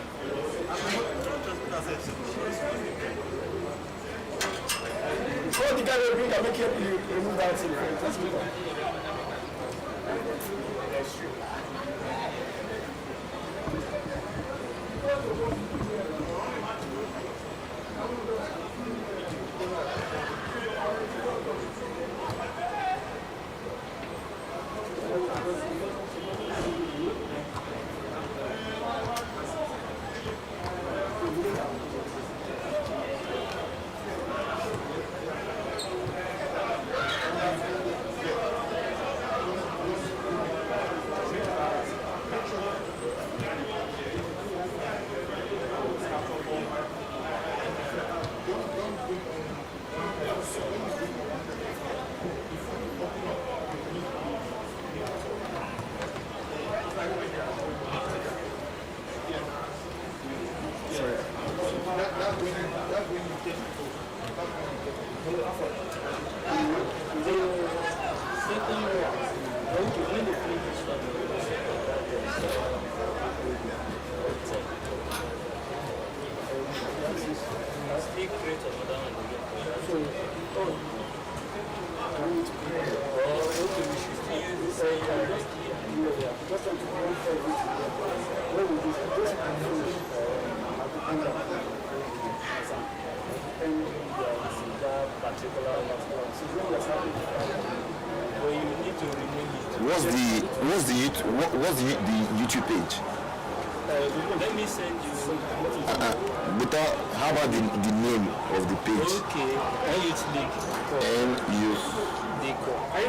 All the guy will bring and make you remove that transmitter. What's the YouTube page? Let me send you. But how about the name of the page? Okay. Are you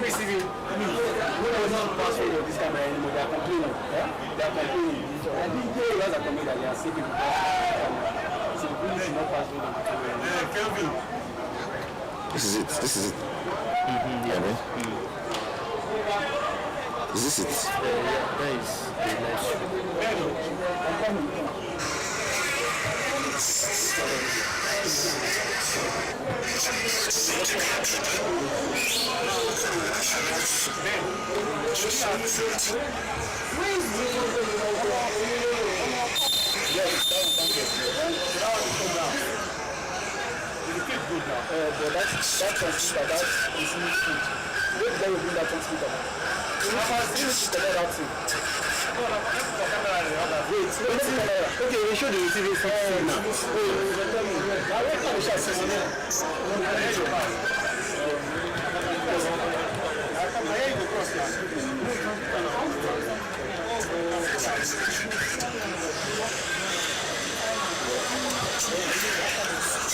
receiving me? When I was not password of this camera anymore, they are complaining. Yeah? They are complaining. I think they are complaining that they are saving the camera. So the police should not pass with them. Kelvin. This is it. Mm-hmm. Yeah, man. Is this it? That is the next. But that's tell you bring that transmitter. You need to connect that thing. Wait, okay, we show the receiving system now. I wait for the shot system.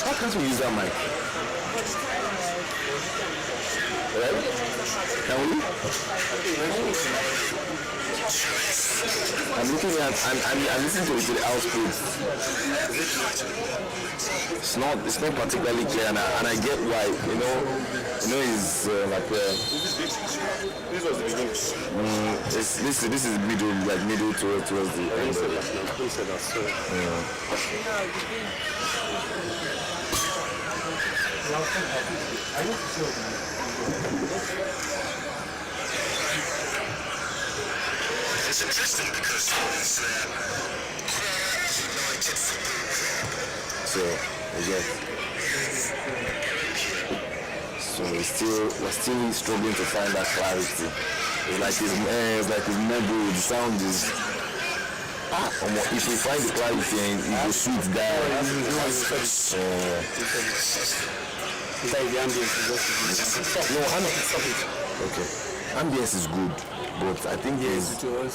How can't we use that mic? Right? Can we? I'm looking at, I'm listening to the output. It's not particularly clear, and I get why. You know, it's like This was the beginning. this is middle towards the end of it. It's interesting because it's United So again, so we're still struggling to find that clarity. It's like it's mobile. The sound is. If we find the clarity and it will sweet down. Okay. Ambience is good, but I think it's okay.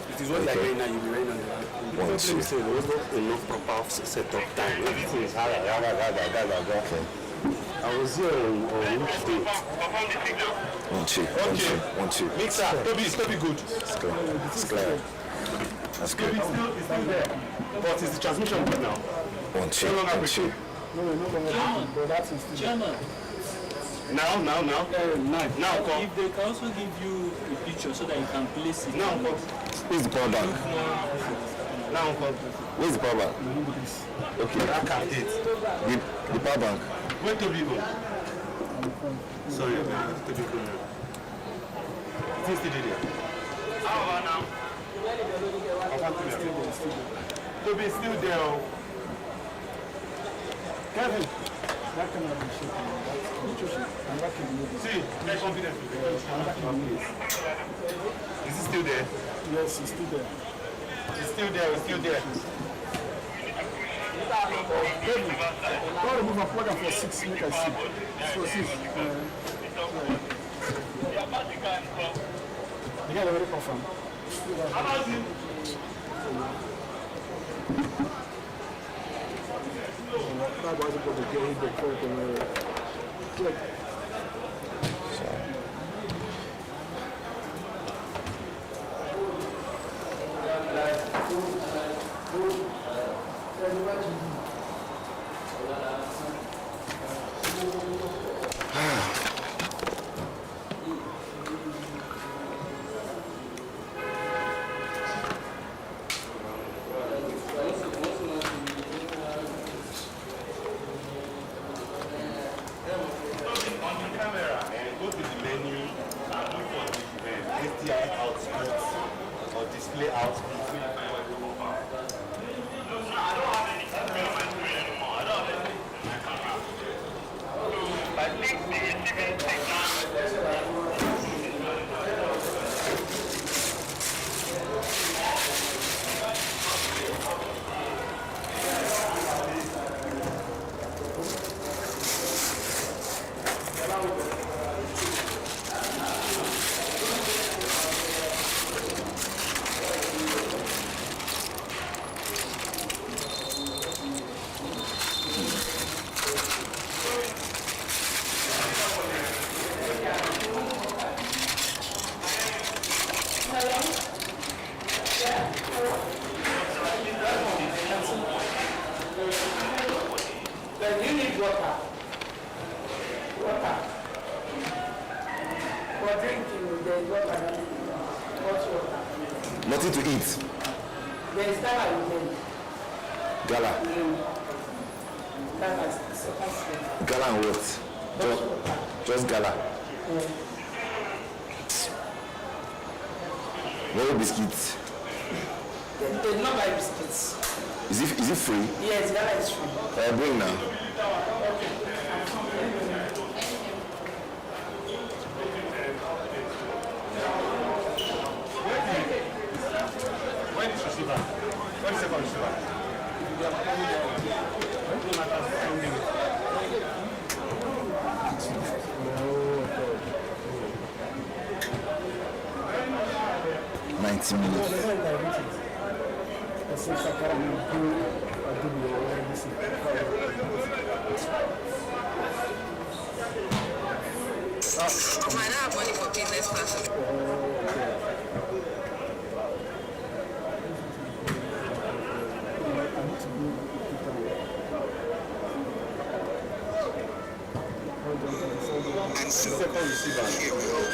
It is what like right now, you'll be right on the line. One, two. There was not enough proper setup time. Everything is Okay. I was here on which day? One, two. Mixer, Toby good. It's clear. That's good. Toby is still there. But is the transmission good now? One, two. But that is still. Now. Now come. If they can also give you a picture so that you can place it. Now come. Where's the power bank? Now come. Where's the power bank? Okay. That can't hit. The power bank. Where Toby go? Sorry, Toby go. Is he still there? How about now? Toby is still there. Kevin, that cannot be shaken. See, there's confidence. Is he still there? Yes, he's still there. He's still there. Kevin, go remove a plug for 6, make I see. For 6. The guy already confirmed. That was able to get hit before the display output. Nothing to eat. There is gala with them. Gala. Gala and what? Just gala. No biscuits. They do not buy biscuits. Is it free? Yes, gala is free. Bring now. 90 minutes. I don't have money for business classes. And so, here we are,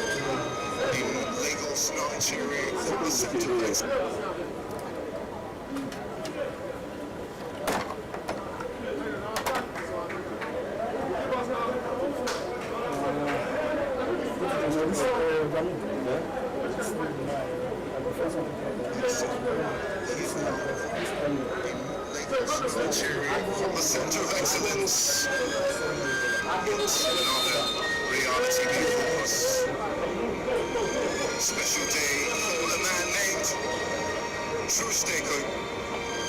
in Lagos, Nigeria, for the Central West. Nigeria, from the Centre of Excellence. It's another reality before us. Special day for a man named Trusteko.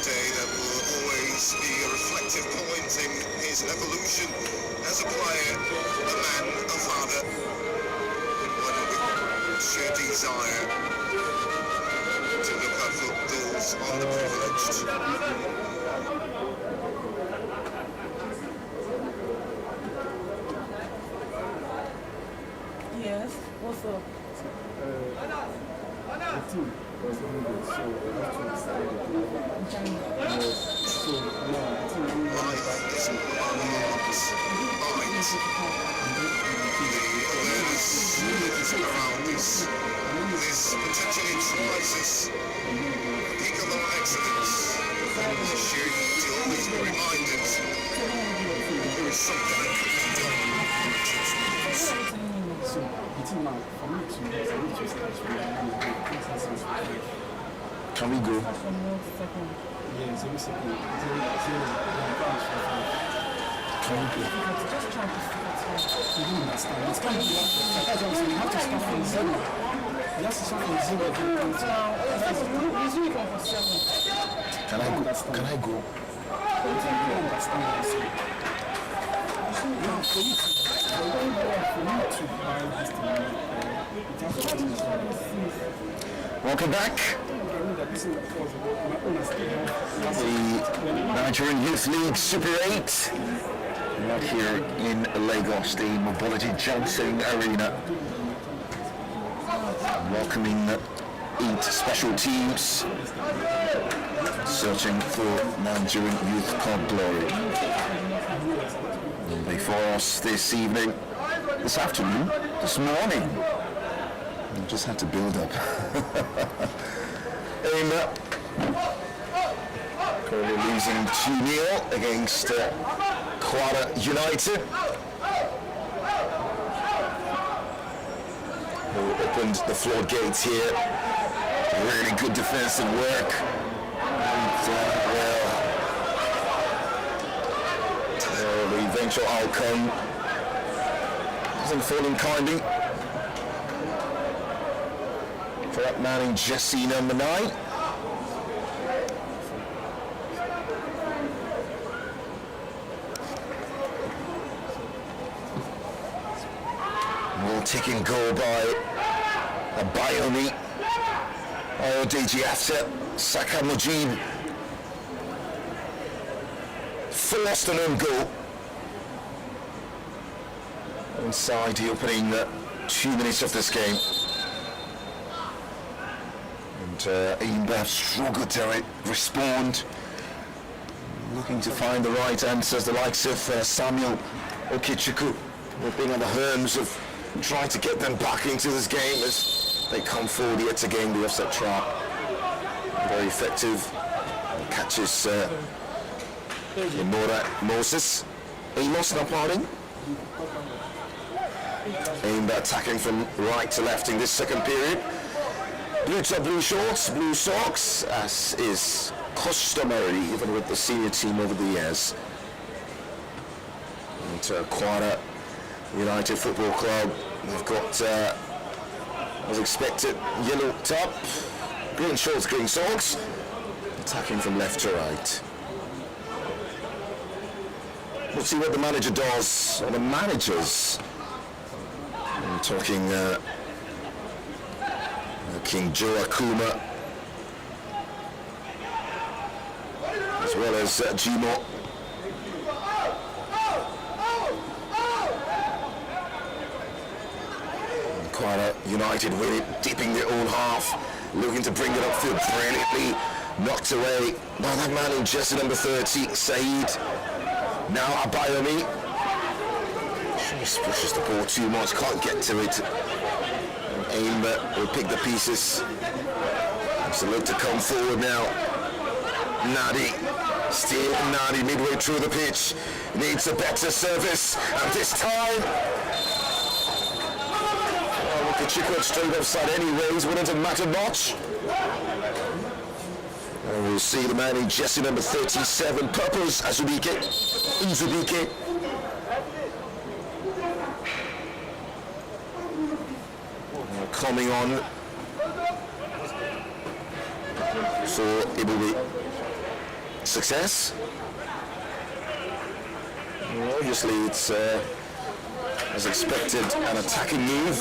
Day that will always be a reflective point in his evolution as a player, a man, a father, one with sheer desire to look at those underprivileged. Yes, what's up? The team was doing good, so we have to decide the team. Yes, so yeah, the team really Life is around us. This potentially tries us. Peak of our excellence. Sure, to always be reminded there is something that can be done. so the team now, for me to start from Can we go? Start from one second. yeah, 0 second, 0, 0, Can we go? Just try to start. you don't understand. It's kind of like that's what I'm saying. You have to start from 0. You have to start from 0 every point. It's really from 7. Can I go? Can I go? You don't understand what I'm saying. Now, for you to buy this thing, it has to be Welcome back. The Nigerian Youth League Super 8. Right here in Lagos, the Mobility Johnson Arena. Welcoming 8 special teams searching for Nigerian Youth Club glory. And before us this evening, this afternoon, this morning. We just had to build up. Enyimba currently losing 2-0 against Kwara United, who opened the floodgates here. Really good defensive work. And, the eventual outcome isn't falling kindly for that man in Jesse number 9. Well taken goal by Abayomi. Odeji After Saka Mujib forced an own goal inside the opening 2 minutes of this game. And Enyimba have struggled to respond, looking to find the right answers. The likes of Samuel Okechukwu will being on the horns of trying to get them back into this game as they come forward yet again. The offset trap, very effective. Catches Moses. Amos not parting. Enyimba attacking from right to left in this second period. Blue top, blue shorts, blue socks, as is customary even with the senior team over the years. And Kwara United Football Club, they've got, as expected, yellow top, green shorts, green socks, attacking from left to right. We'll see what the manager does, or the managers. I'm talking King Joe Akuma, as well as Gmo. Kwara United with it, deeping their own half, looking to bring it upfield brilliantly, knocked away by that man in jersey number 30, Saeed. Now Abayomi. Just pushes the ball too much, can't get to it. Enyimba will pick the pieces. So look to come forward now. Nadi, still Nadi midway through the pitch. Needs a better service, and this time, look at Chico straight offside anyways, wouldn't have mattered much. And we'll see the man in jersey number 37, Purples Azubike. Coming on for Ibubi. Success? Well, obviously it's as expected an attacking move.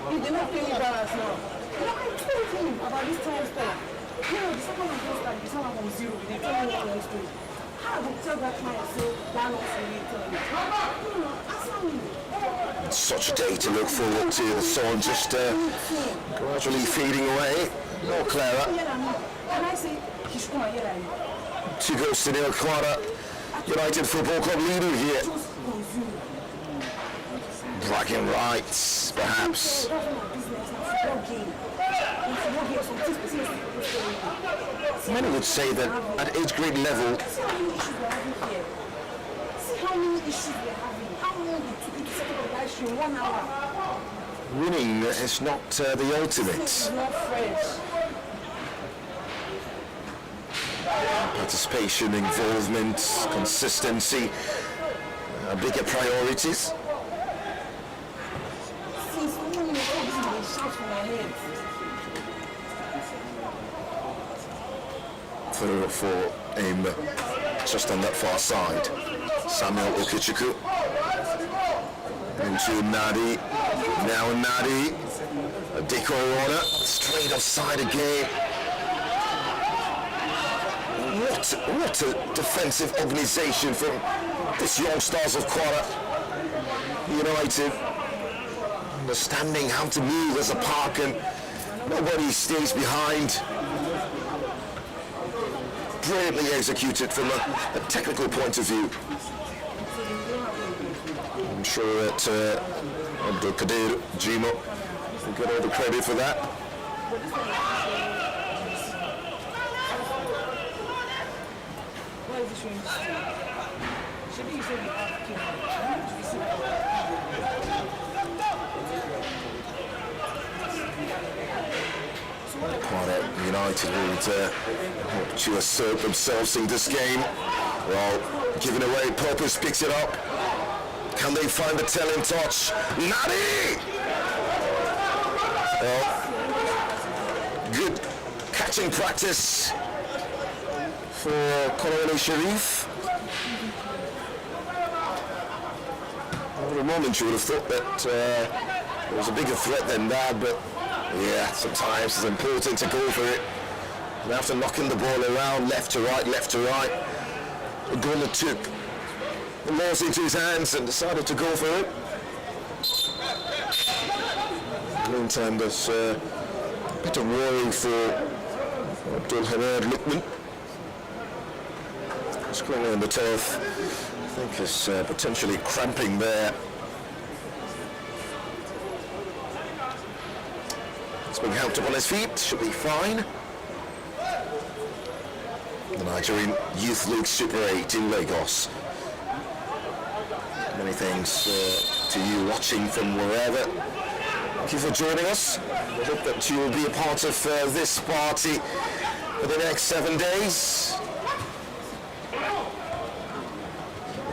He did not play me balance now. I told him about this time style. The second one goes like this one from zero. They told me what I was doing. How would tell that man so that was really Such a day to look forward to. The sun just gradually fading away. No, Clara. Can I say he should come and yell at you? 2-0 Kwara United Football Club leading here. Bragging rights, perhaps. Many would say that at age grade level, See how many issues we're having. How long it took you to set up a live stream? 1 hour. winning is not the ultimate. It's not fresh. Participation, involvement, consistency, bigger priorities. Since when you know this is a shout from my head. For aim just on that far side. Samuel Okechukwu into Nadi. Now Nadi. A decoy order. Straight offside again. What a defensive organisation from this young stars of Kwara United. Understanding how to move as a park and nobody stays behind. Brilliantly executed from a technical point of view. I'm sure that Abdul Qadir Jimo will get all the credit for that. What is this showing? Should be saying Kwara United will hope to assert themselves in this game. Well, giving away, Purpose picks it up. Can they find the telling touch? Nadi! Well, good catching practice for Colonel Sharif. For a moment you would have thought that it was a bigger threat than that, but yeah, sometimes it's important to go for it. And after knocking the ball around left to right, the goalie took the laws into his hands and decided to go for it. In the meantime, there's a bit of worry for Abdul Hamid Lukman. Scrolling on the turf, I think is potentially cramping there. It's being helped up on his feet, should be fine. The Nigerian Youth League Super 8 in Lagos. Many thanks to you watching from wherever. Thank you for joining us. We hope that you will be a part of this party for the next 7 days.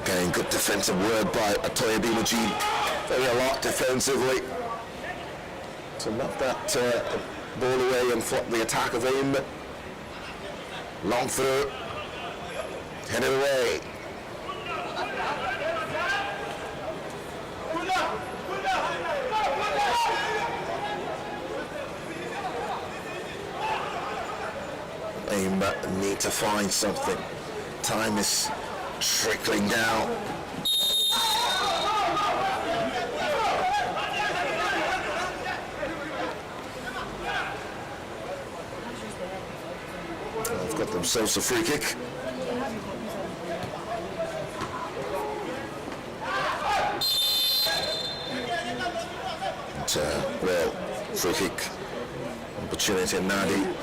Again, good defensive work by Atoye Bimujin. Very alert defensively to knock that ball away and flop the attack of Enyimba. Long through, headed away. Enyimba need to find something. Time is trickling down. They've got themselves a free kick. Well, free kick opportunity, Nadi.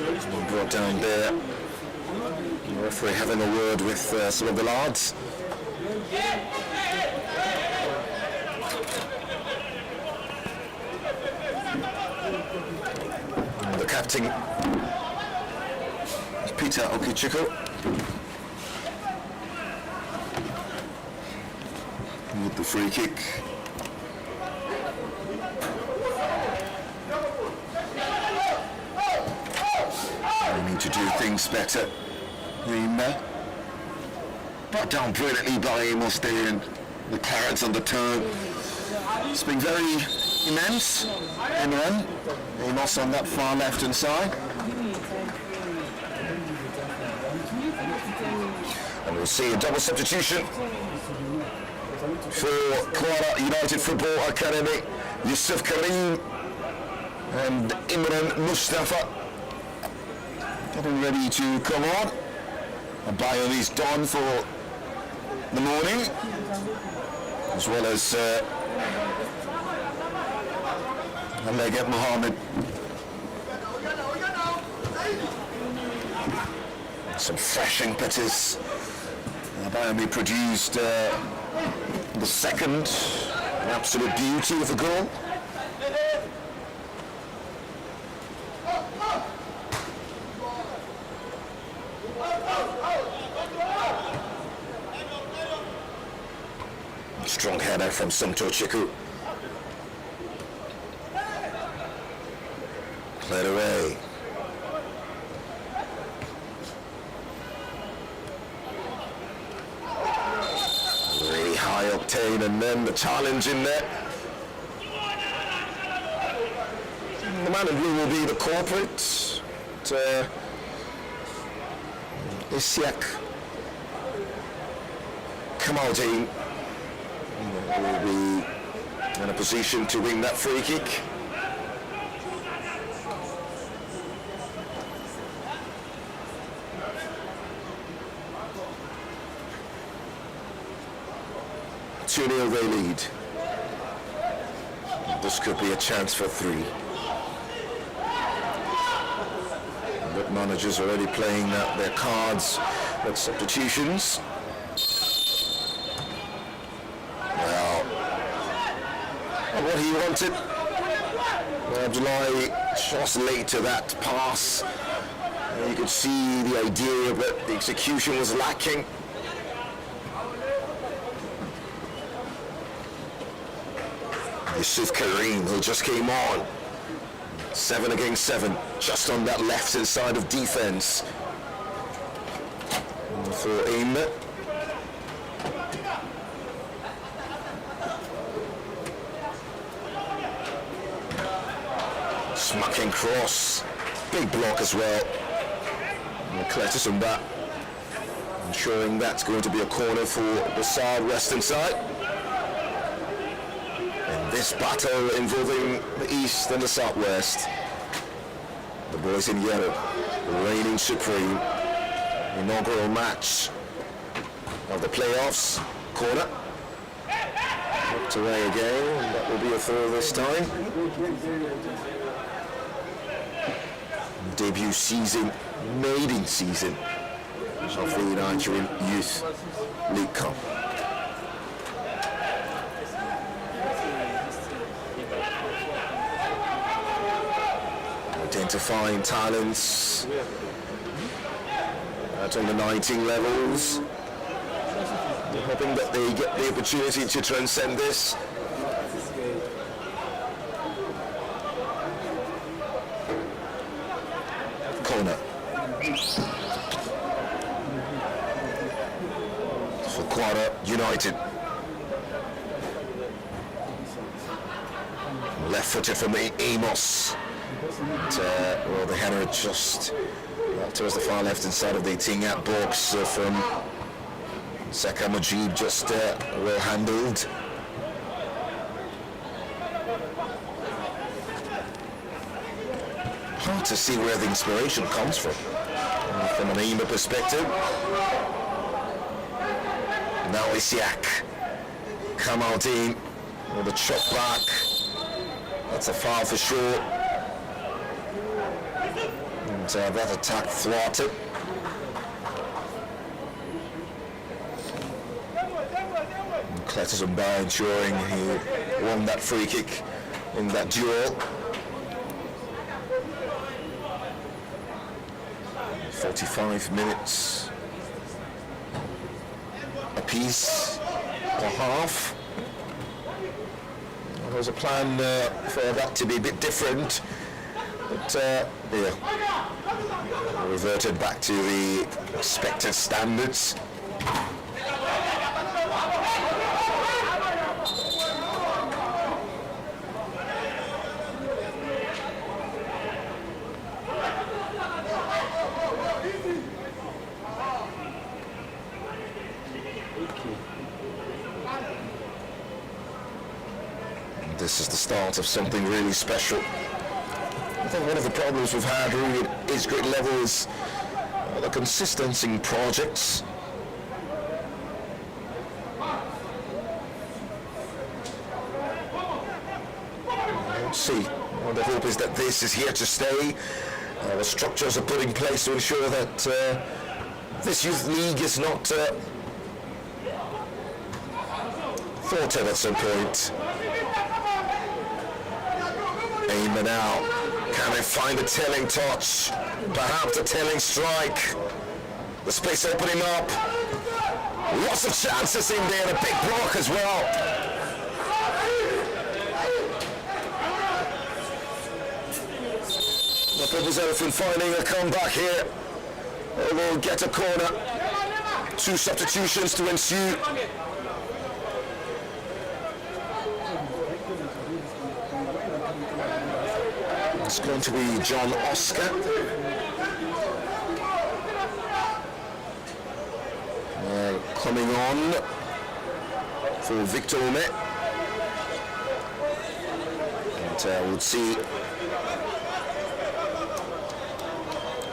It's been brought down there. The referee having a word with some of the lads. And the captain, Peter Okichiko. With the free kick. They need to do things better. Enyimba. Brought down brilliantly by Amos there, and the carrots on the turn. It's been very immense. Imran. Amos on that far left hand side. And we'll see a double substitution for Kwara United Football Academy. Yusuf Karim and Imran Mustafa getting ready to come on. Abayo is done for the morning, as well as Alega Mohammed. Some fresh impetus. Abayo produced the second, an absolute beauty of a goal. Strong header from Sumto Chiku. Cleared away. Really high octane, and then the challenge in there. The man in blue will be the corporate. Isiak Kamaldeen will be in a position to win that free kick. Two-nil they lead. This could be a chance for three. But managers already playing their cards with substitutions. Well, what he wanted. Abdullahi just late to that pass. You could see the idea, but the execution was lacking. Yusuf Karim, who just came on. 7 against 7, just on that left-hand side of defense. For Enyimba. Smacking cross. Big block as well. Cletus on that. Ensuring that's going to be a corner for the south-western side. This battle involving the east and the southwest. The boys in yellow, reigning supreme. Inaugural match of the playoffs. Corner. Knocked away again, and that will be a throw this time. Debut season, maiden season of the Nigerian Youth League Cup. Identifying talents at under 19 levels, hoping that they get the opportunity to transcend this. Corner for Kwara United. Left-footed from Amos. And, well, the header just towards the far left-hand side of the 18-yard box from Saka Mujib, just well handled. Hard to see where the inspiration comes from an Enyimba perspective. Now Isiak Kamaldeen with a chop back. That's a foul for sure. And that attack thwarted. Clatterson by ensuring he won that free kick in that duel. 45 minutes apiece per half. There was a plan for that to be a bit different, but yeah, reverted back to the expected standards. This is the start of something really special. I think one of the problems we've had really at age grade level is the consistency in projects. Let's see. Well, the hope is that this is here to stay. The structures are put in place to ensure that this youth league is not thwarted at some point. Enyimba now, can they find the telling touch? Perhaps the telling strike. The space opening up. Lots of chances in there, a big block as well. The Purple's Elephant finding a comeback here. They'll get a corner. 2 substitutions to ensue. It's going to be John Oscar. Coming on for Victor Ome. And we'll see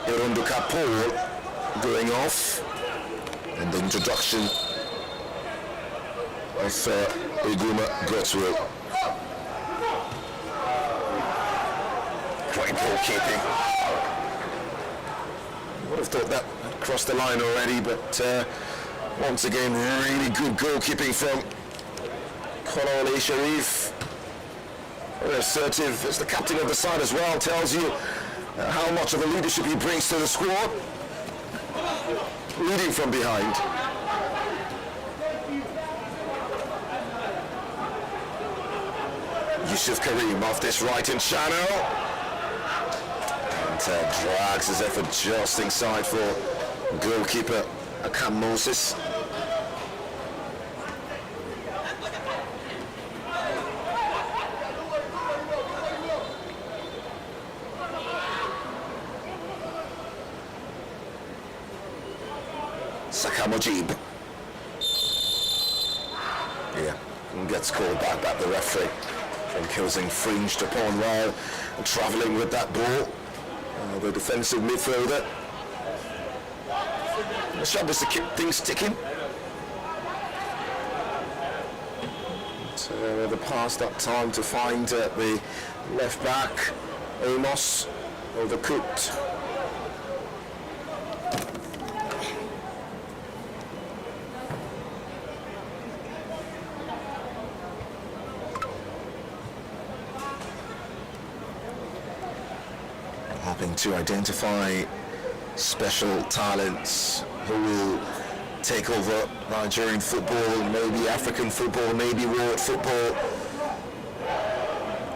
Erundu Kapoor going off. And the introduction of Iguma Gotswill. Great goalkeeping. Would have thought that crossed the line already, but once again, really good goalkeeping from Kolole Sharif. Very assertive as the captain of the side as well, tells you how much of a leadership he brings to the squad. Leading from behind. Yusuf Karim off this right-hand channel. Drags his effort just inside for goalkeeper Akam Moses. Saka Mujib. Yeah, and gets called back by the referee. From Kilsing fringed upon while travelling with that ball. The defensive midfielder. The job is to keep things ticking. So the pass that time to find the left back, Amos, overcooked. Hoping to identify special talents who will take over Nigerian football, maybe African football, maybe world football.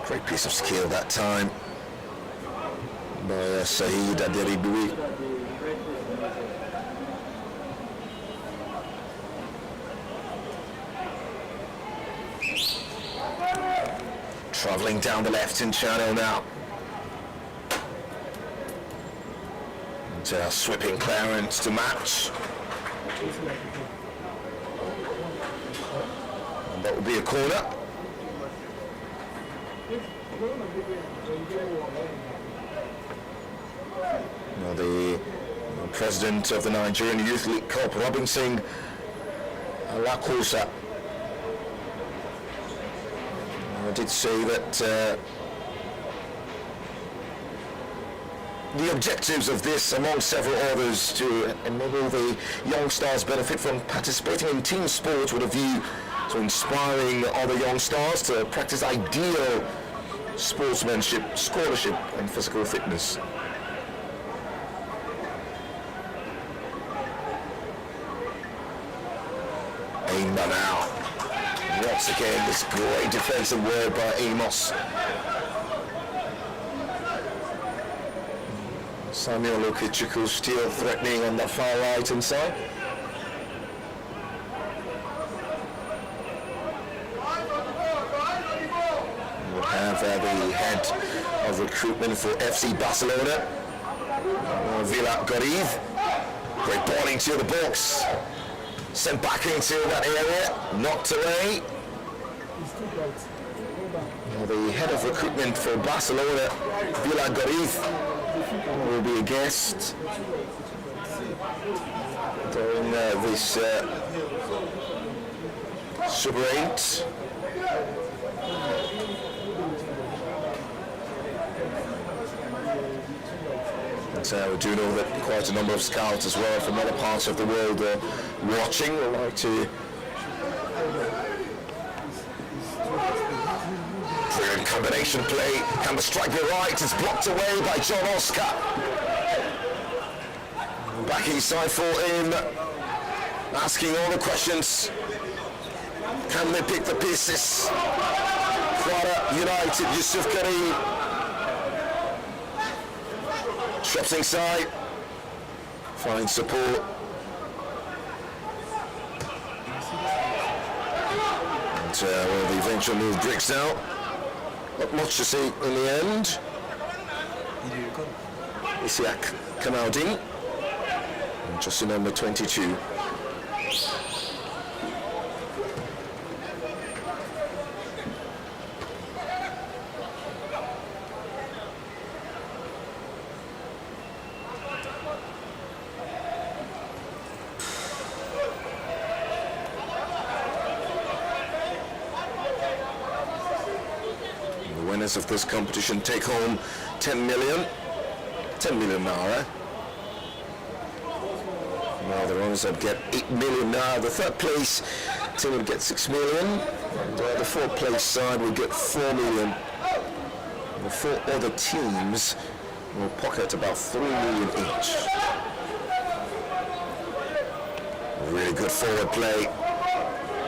Great piece of skill that time by Saeed Aderibui. Travelling down the left-hand channel now. And sweeping clearance to match. And that will be a corner. Now the president of the Nigerian Youth League Cup, Robinson Alakosa, did say that the objectives of this, among several others, to enable the young stars benefit from participating in team sports with a view to inspiring other young stars to practice ideal sportsmanship, scholarship and physical fitness. Enyimba now. Once again, this great defensive work by Amos. Samuel Lukichuku still threatening on the far right hand side. We have the head of recruitment for FC Barcelona, Villa Gariv. Great ball into the box. Sent back into that area, knocked away. The head of recruitment for Barcelona, Villa Gariv, will be a guest during this Super 8. And we do know that quite a number of scouts as well from other parts of the world are watching. We'd like to brilliant combination play. Can the strike be right? It's blocked away by John Oscar. Back inside for him, asking all the questions. Can they pick the pieces? Kwara United, Yusuf Karim. Drops inside, finds support. And well, the eventual move breaks out. Not much to see in the end. Isiak Kamaldin, just in number 22. Winners of this competition take home 10 million naira. Now the runners up get 8 million naira. The third place team will get 6 million. And the fourth place side will get 4 million. The four other teams will pocket about 3 million each. Really good forward play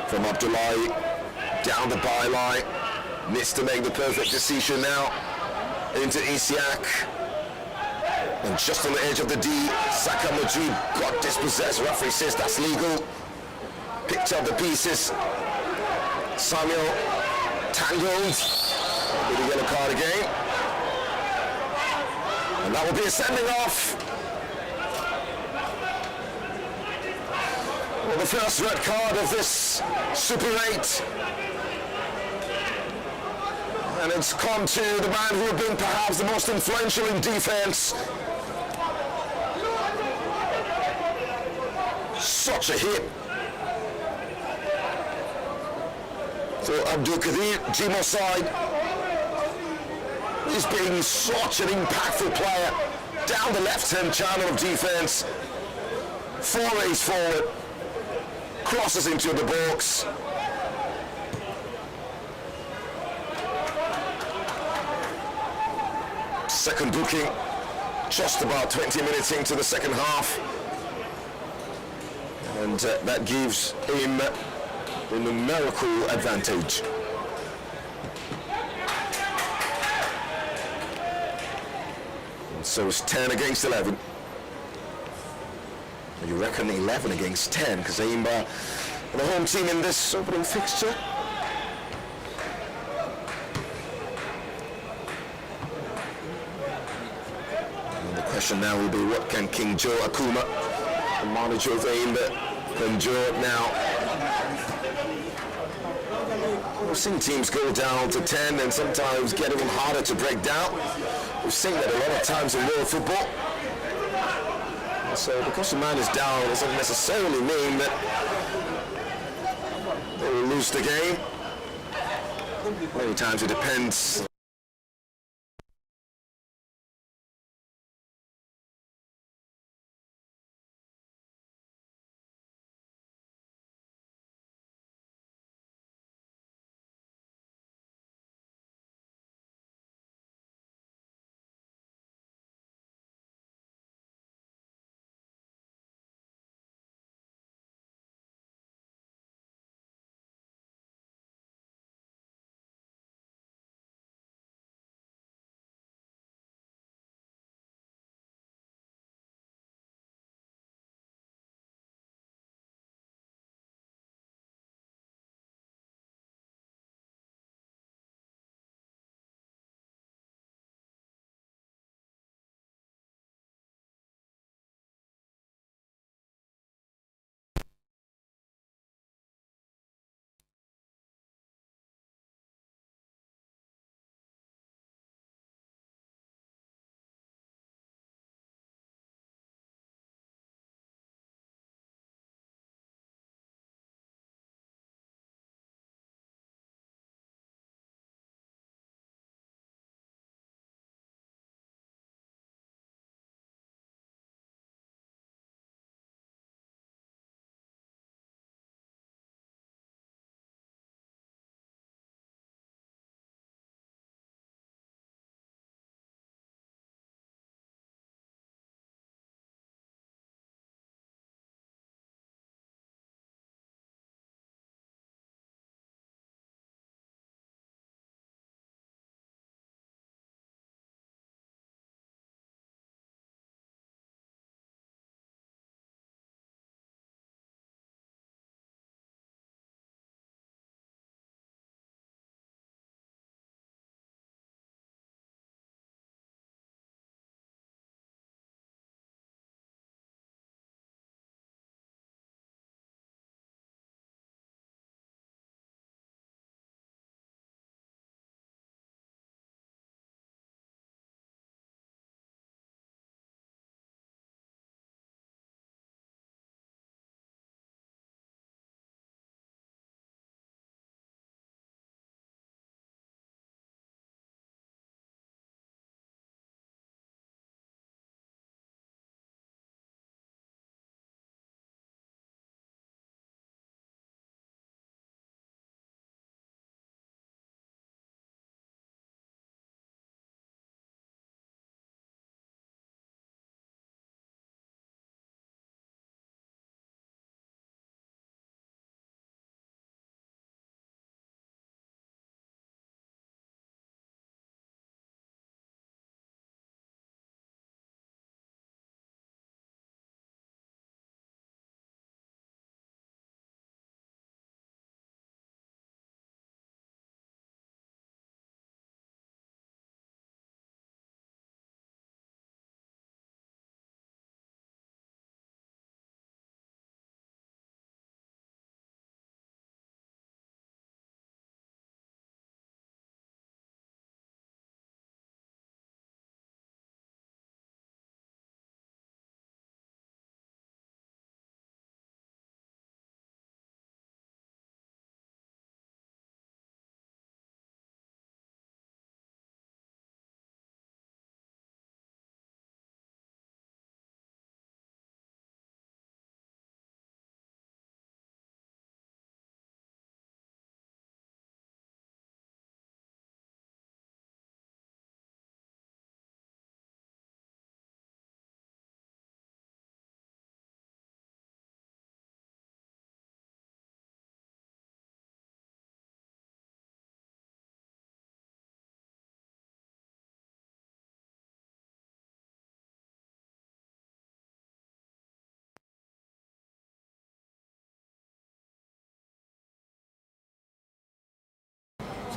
from Abdullahi down the byline. Missed to make the perfect decision now into Isiak. And just on the edge of the D, Saka Majid got dispossessed. Referee says that's legal. Picked up the pieces. Samuel tangled with a yellow card again. And that will be a sending off. Well, the first red card of this Super 8. And it's come to the man who had been perhaps the most influential in defense. Such a hit. So Abdul Kadir, Jimo side. He's been such an impactful player. Down the left-hand channel of defense. Forays forward. Crosses into the box. Second booking, just about 20 minutes into the second half. And that gives him the numerical advantage. And so it's 10 against 11. You reckon 11 against 10, because Enyimba, the home team in this opening fixture. question now will be, what can King Joe Akuma, the manager of Enyimba, endure now? We've seen teams go down to 10 and sometimes get even harder to break down. We've seen that a lot of times in world football. So because the man is down doesn't necessarily mean that they will lose the game. Many times it depends.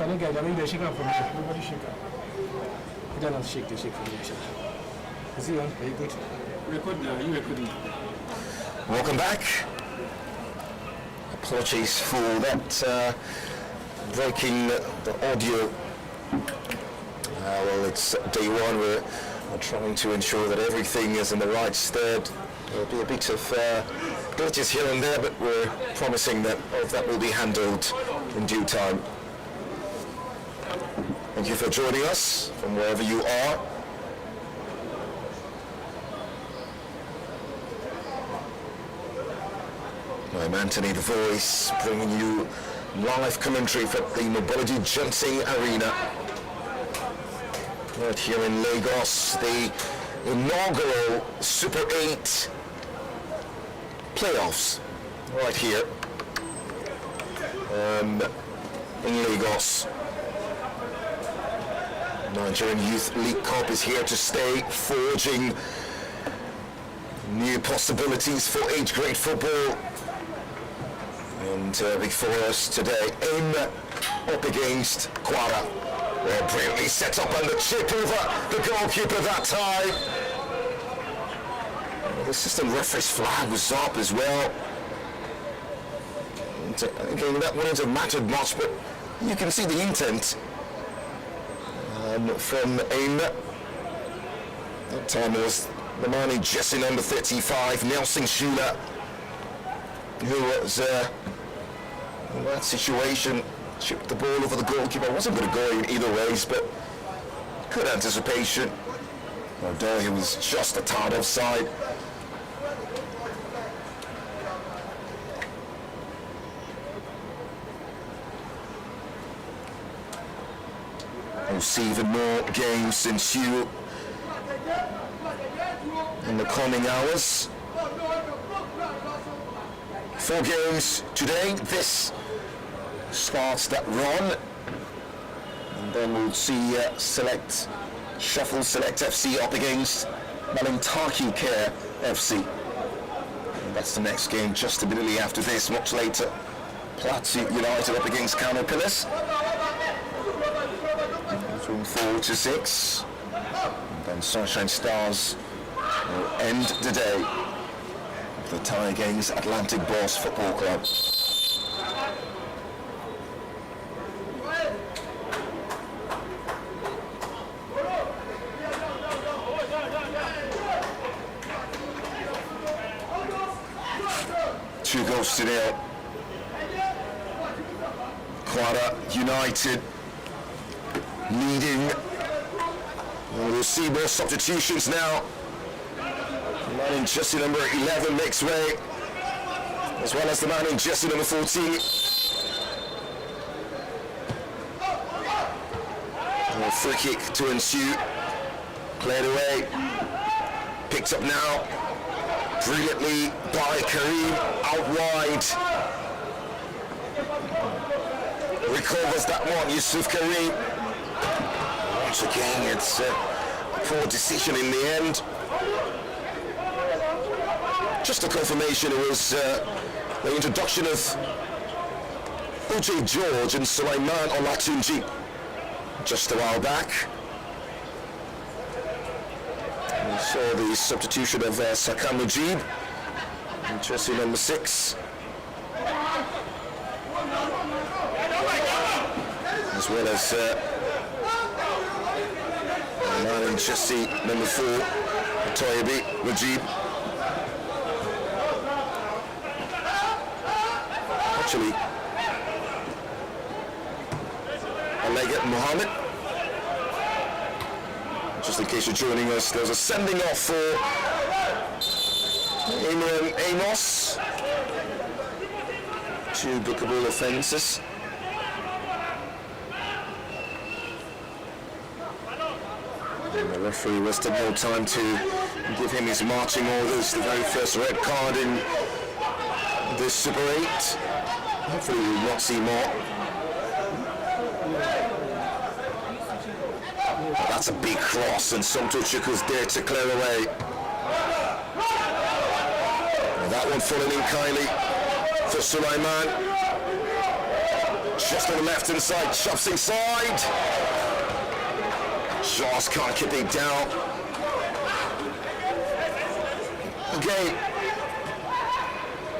So I think guys, I mean, they shake up for me. Nobody shake up. They don't shake, they shake for me. Is he on? Are you good? Record now, you recording. Welcome back. Apologies for that breaking the audio. Well, it's day one. We're trying to ensure that everything is in the right stead. There'll be a bit of glitches here and there, but we're promising that all of that will be handled in due time. Thank you for joining us from wherever you are. I'm Anthony the Voice, bringing you live commentary from the Mobility Ginseng Arena. Right here in Lagos, the inaugural Super 8 playoffs. Right here in Lagos. Nigerian Youth League Cup is here to stay, forging new possibilities for age-grade football. And before us today, Enyimba up against Kwara. Well, brilliantly set up and the chip over the goalkeeper that time. Well, the assistant referee's flag was up as well. And, again, that wouldn't have mattered much, but you can see the intent from Enyimba. That time it was the man in jersey number 35, Nelson Shula, who was in that situation, chipped the ball over the goalkeeper. Wasn't going to go in either ways, but good anticipation. Although he was just a tad offside. We'll see even more games ensue in the coming hours. 4 games today. This starts that run, and then we'll see Sheffield Select FC up against Malintaki Care FC. And that's the next game just immediately after this. Much later, Plateau United up against Kano Pillars. From 4 to 6, and then Sunshine Stars will end the day with the tie against Atlantic Boss Football Club. Two goals to nil. Kwara United leading. We'll see more substitutions now. The man in jersey number 11 makes way, as well as the man in jersey number 14. And a free kick to ensue. Played away. Picked up now. Brilliantly by Karim out wide. Recovers that one, Yusuf Karim. Once again, it's a poor decision in the end. Just a confirmation, it was the introduction of O.J. George and Sulaiman Olatunji just a while back. We saw the substitution of Saka Mujib, jersey number 6. As well as man in jersey number 4, Toyabi Mujib. Actually, Alega Mohammed. Just in case you're joining us, there's a sending off for Imran Amos. 2 bookable offences. And the referee wasted no time to give him his marching orders. The very first red card in this Super 8. Hopefully we will not see more. That's a big cross, and Somtochuk was there to clear away. And that one falling in kindly for Sulaiman. Just on the left hand side, chops inside. Jaws can't keep it down. game.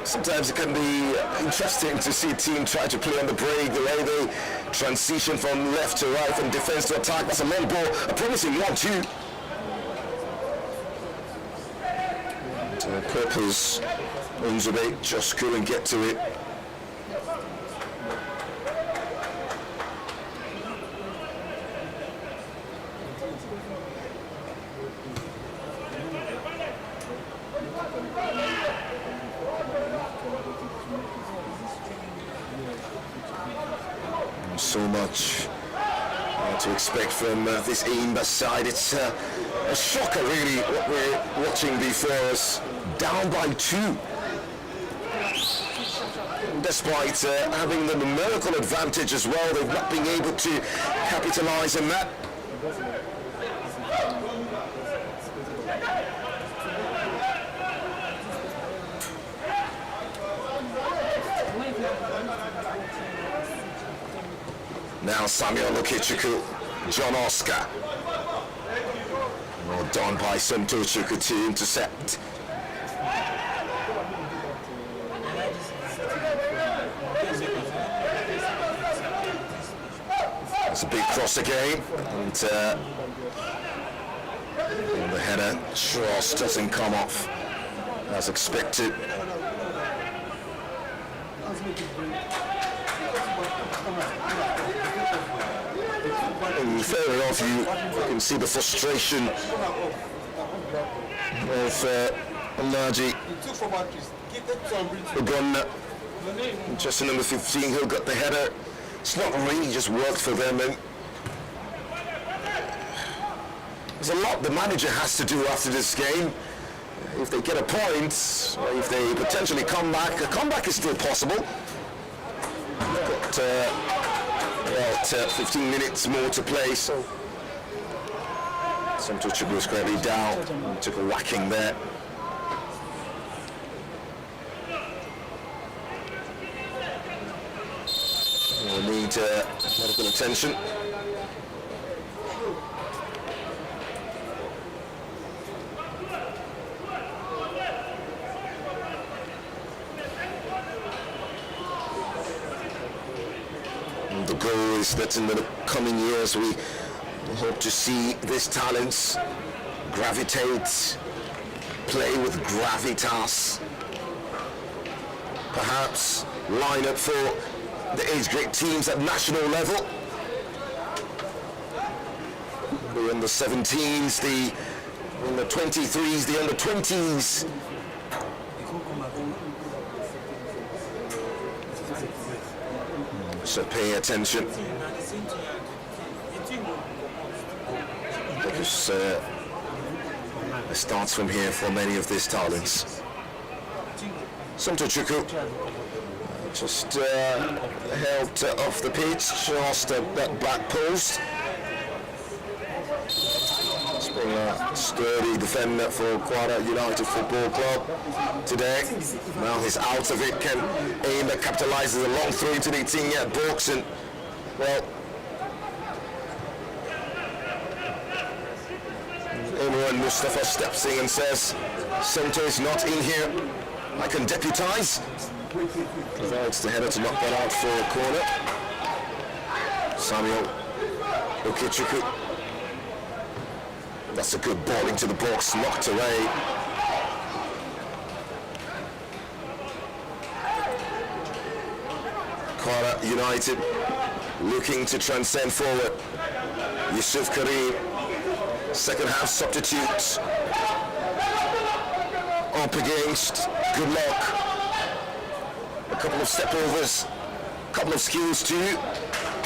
Sometimes it can be interesting to see a team try to play on the break, the way they transition from left to right, from defense to attack. That's a long ball, a promising 1-2. Purpose, Unzube just couldn't get to it. So much to expect from this Enyimba side. It's a shocker, really, what we're watching before us. Down by 2. Despite having the numerical advantage as well, they've not been able to capitalize on that. Now Samuel Lukichuku, John Oscar. Well done by Santochuku to intercept. It's a big cross again, and the header just doesn't come off as expected. And fair enough, you can see the frustration of Olaji Ugonna, just number 15, who got the header. It's not really just worked for them, and there's a lot the manager has to do after this game. If they get a point, or if they potentially come back, a comeback is still possible. Got about 15 minutes more to play, so Santochuku was greatly down, took a whacking there. We'll need medical attention. And the goal is that in the coming years we hope to see these talents gravitate, play with gravitas, perhaps line up for the age grade teams at national level. The under 17s, the under 23s, the under 20s. So pay attention, because it starts from here for many of these talents. Santochuku just helped off the pitch, just at that back post. It's been a sturdy defender for Kwara United Football Club today. Now he's out of it, can aim that capitalizes a long throw into the 18-yard box, and well, Omar Mustafa steps in and says, Santo is not in here, I can deputise. Provides the header to knock that out for a corner. Samuel Lukichuku. That's a good ball into the box, knocked away. Kwara United looking to transcend forward. Yusuf Karim, second half substitute. Up against, good luck. A couple of step overs, a couple of skills too.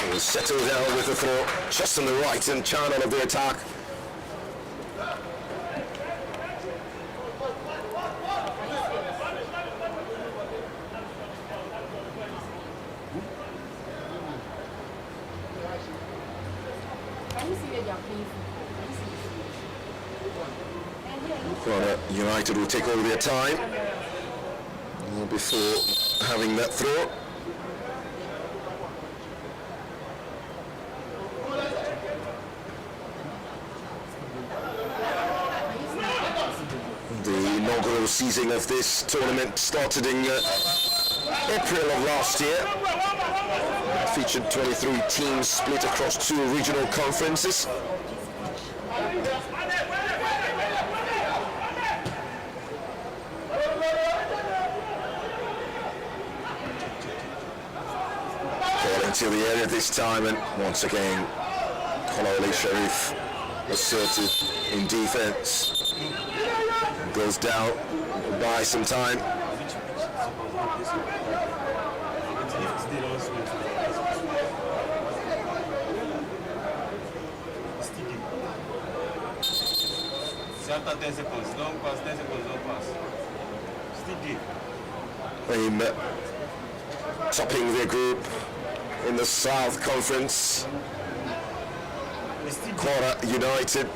We'll settle down with the throw just on the right hand channel of the attack. Kwara United will take over their time before having that throw. The inaugural season of this tournament started in April of last year. It featured 23 teams split across 2 regional conferences. Calling to the area this time, and once again Kololi Sharif assertive in defense. Goes down, buy some time. After 10 seconds, don't pass, 10 seconds, don't pass. Still deep. Topping their group in the South Conference. Kwara United,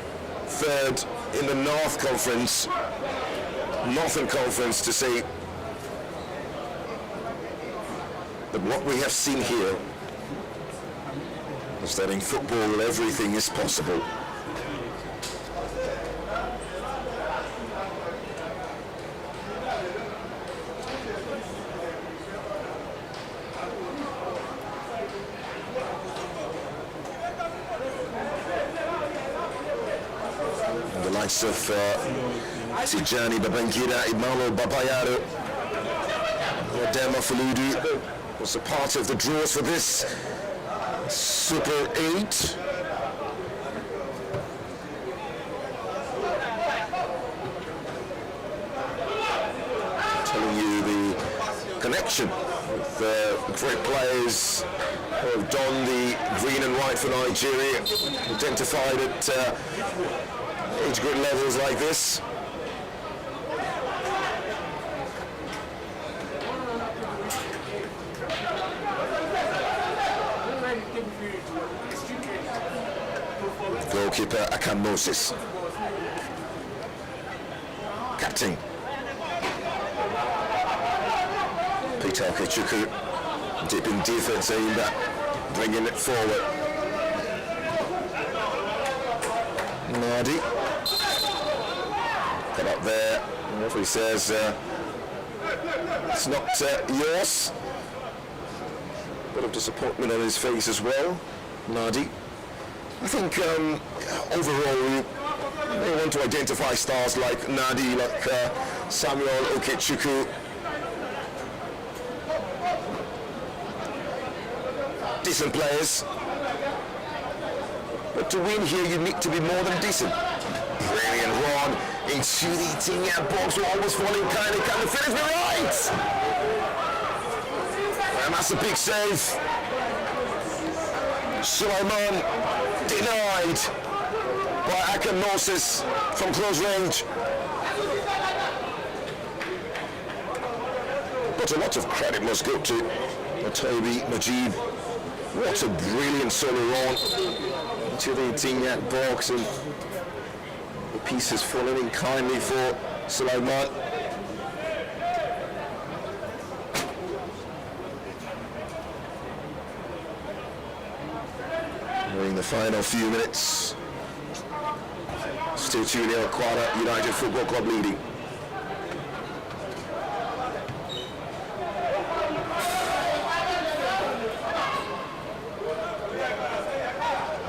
3rd in the North Conference. Northern Conference to say that what we have seen here is that in football everything is possible. The likes of Tijani Babangida, Imalo Babayaro, Dema Fuludu was a part of the draws for this Super 8. Telling you the connection with great players who have donned the green and white for Nigeria, identified at age group levels like this. Goalkeeper Akan Moses. Captain Peter Okechukwu, deep in defense, Enyimba bringing it forward. Nardi got up there. The referee says it's not yours. Bit of disappointment on his face as well, Nardi. I think overall we may want to identify stars like Nardi, like Samuel Okechukwu. Decent players. But to win here, you need to be more than decent. Brilliant run into the Tinya box, almost falling kind of finish me right. And that's a big save. Sulaiman denied by Akan Moses from close range. But a lot of credit must go to Toby Majid. What a brilliant solo run to the 18-yard box, and the piece has fallen in kindly for Sulaiman. During the final few minutes, still 2-0, Kwara United Football Club leading.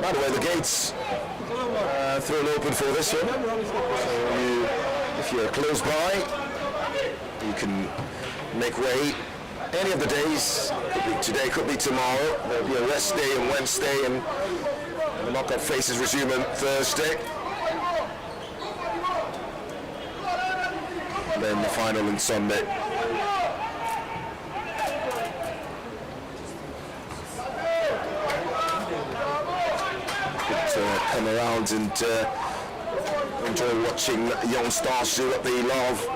By the way, the gates thrown open for this one. So if you're close by, you can make way any of the days. Could be today, could be tomorrow. There'll be a rest day on Wednesday, and the knockout phases resume on Thursday. And then the final on Sunday. Come around and enjoy watching young stars do what they love.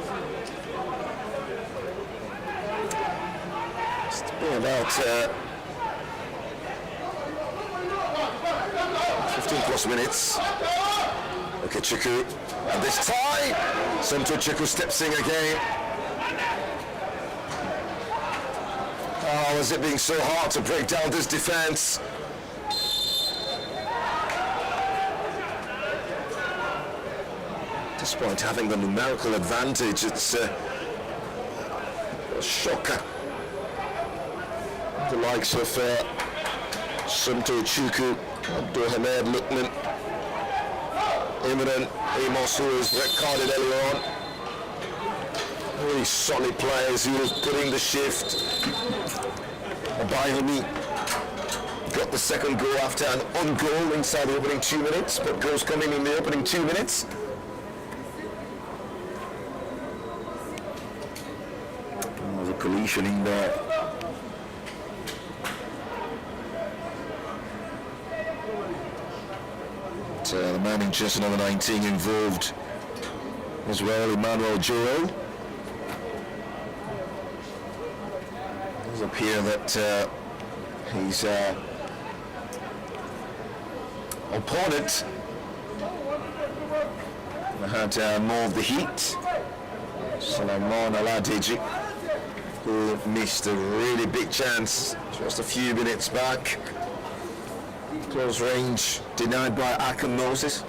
It's been about 15 plus minutes. Okechukwu, and this time Okechukwu steps in again. How is it being so hard to break down this defense? despite having the numerical advantage, it's a shocker. The likes of Sumto Chukwu, Abdulhamed Lukman, Imran Amos, who was red carded earlier on. Really solid players who were putting the shift. Abayami got the second goal after an own goal inside the opening 2 minutes, but goals coming in the opening 2 minutes. There's a collision in there. The man in jersey number 19 involved as well, Emmanuel Joel. It does appear that his opponent had more of the heat. Solomon Aladeji, who missed a really big chance just a few minutes back. Close range denied by Akan Moses.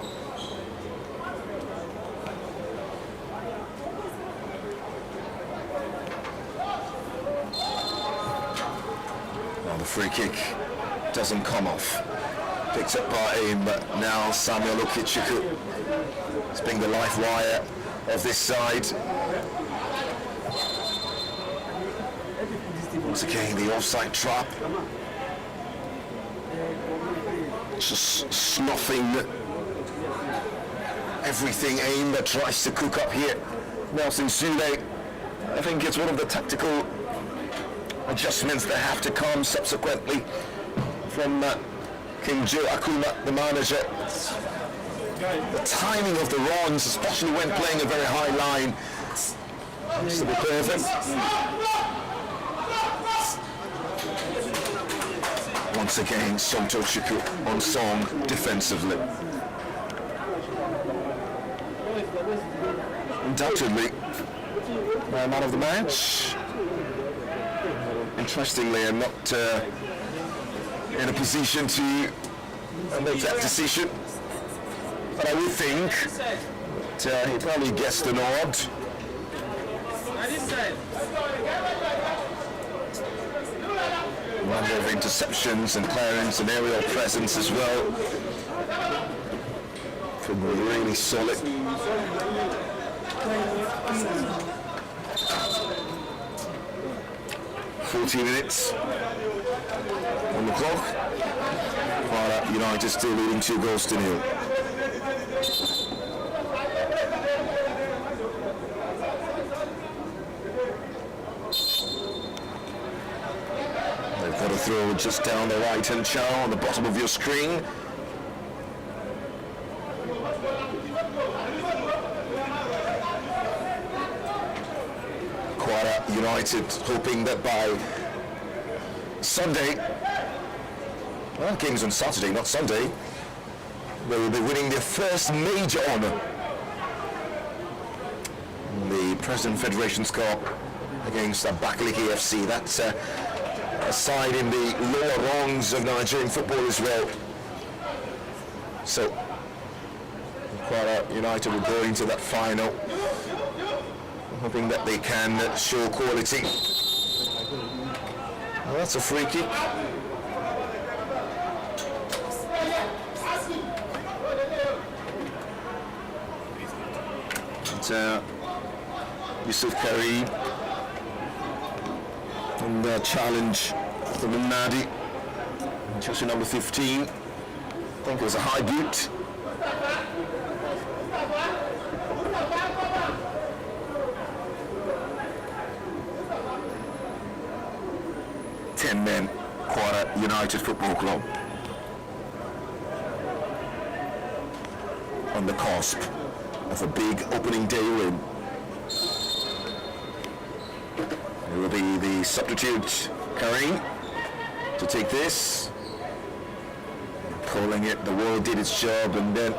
Now the free kick doesn't come off. Picked up by him, but now Samuel Okichukwu has been the life wire of this side. Once again, the offside trap. Just snuffing everything Enyimba tries to cook up here. Nelson Sule, I think it's one of the tactical adjustments that have to come subsequently from King Joe Akuma, the manager. The timing of the runs, especially when playing a very high line, has to be perfect. Once again, Sumto Chukwu on song defensively. Undoubtedly, man of the match. Interestingly, I'm not in a position to make that decision, but I would think that he probably gets the nod. Number of interceptions and clearance and aerial presence as well. Really solid. "40 minutes on the clock. Kwara United still leading 2-0. Got a throw just down the right-hand channel on the bottom of your screen. Kwara United hoping that by Sunday, well, game's on Saturday, not Sunday, they will be winning their first major honour. The President Federation's Cup against Abakaliki FC. That's a side in the lower rungs of Nigerian football as well. So, Kwara United will go into that final, hoping that they can show quality. Well, that's a free kick. It's Yusuf Karim. And the challenge from Nadi, jersey number 15. I think it was a high boot. Ten men, Kwara United Football Club. On the cusp of a big opening day win. It will be the substitute, Karim, to take this. Calling it, the wall did its job and then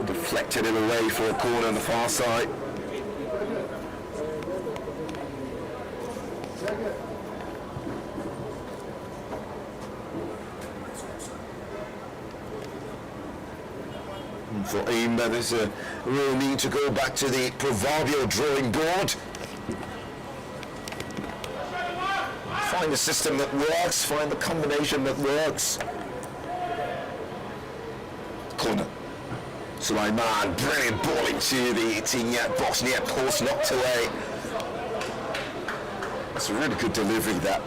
deflected it away for a corner on the far side. For Enyimba, there's a real need to go back to the proverbial drawing board. Find a system that works, find the combination that works. Corner. Sulaiman, brilliant ball into the 18-yard box, near post, knocked away. That's a really good delivery, that.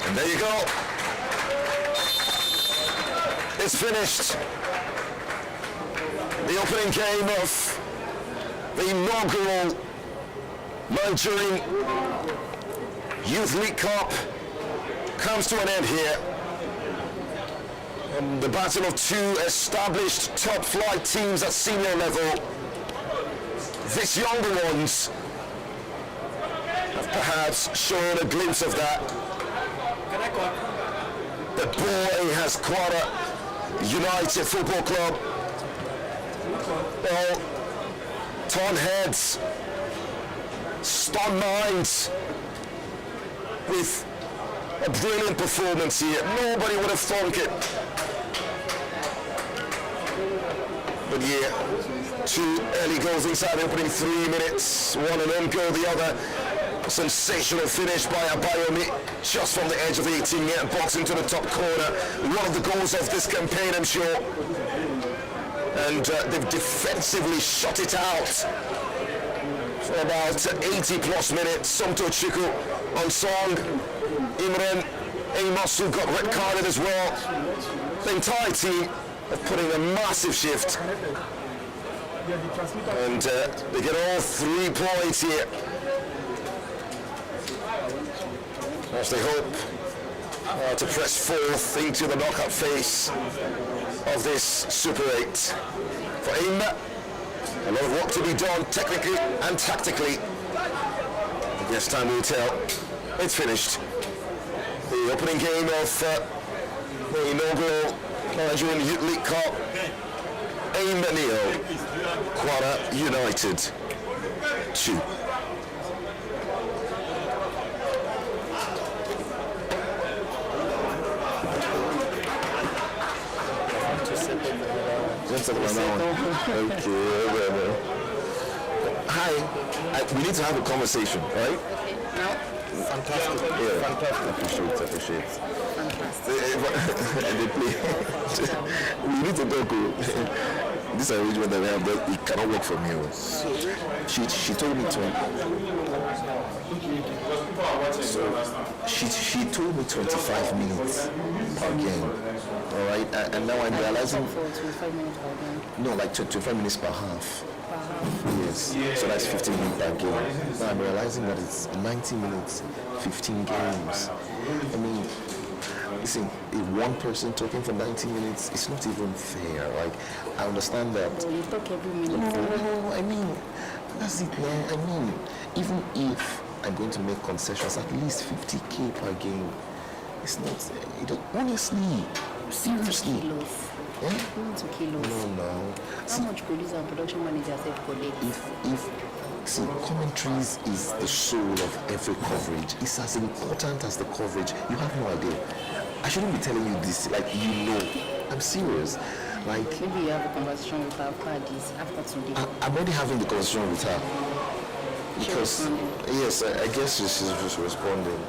And there you go. It's finished. The opening game of the inaugural Nigerian Youth League Cup comes to an end here. The battle of two established top-flight teams at senior level. These younger ones have perhaps shown a glimpse of that. The boy has Kwara United Football Club. Well, torn heads, stunned minds, with a brilliant performance here. Nobody would have thunk it. But yeah, two early goals inside the opening 3 minutes. One an own goal, the other a sensational finish by Abayomi just from the edge of the 18-yard box into the top corner. One of the goals of this campaign, I'm sure. And they've defensively shut it out for about 80 plus minutes. Somto Chiku on song. Imran Emasu got red carded as well. The entire team are putting a massive shift. And they get all 3 points here. As they hope to press forth into the knockout phase of this Super 8. For Enyimba, a lot of work to be done technically and tactically. I guess time will tell. It's finished. The opening game of the inaugural Nigerian Youth League Cup. Enyimba nil, Kwara United 2. Okay. Hi. We need to have a conversation, right? Fantastic. Yeah. Fantastic. Appreciate. And they play. We need to talk. This arrangement that we have, but it cannot work for me. She told me to. She told me 25 minutes per game. All right, and now I'm realizing. For 25 minutes per game. No, like 25 minutes per half. Yes. So that's 15 minutes per game. Now I'm realizing that it's 90 minutes, 15 games. I mean, listen, if one person talking for 90 minutes, it's not even fair. Like, I understand that. Well, you talk every minute. No, I mean, that's it now. I mean, even if I'm going to make concessions, at least 50k per game. It's not, honestly, seriously. Kilos. Yeah? To kilos. No. How much producer and production managers have collected? See, commentaries is the soul of every coverage. It's as important as the coverage. You have no idea. I shouldn't be telling you this, like, you know. I'm serious. Like, maybe you have a conversation with her after today. I'm already having the conversation with her. Because, yes, I guess she's just responding.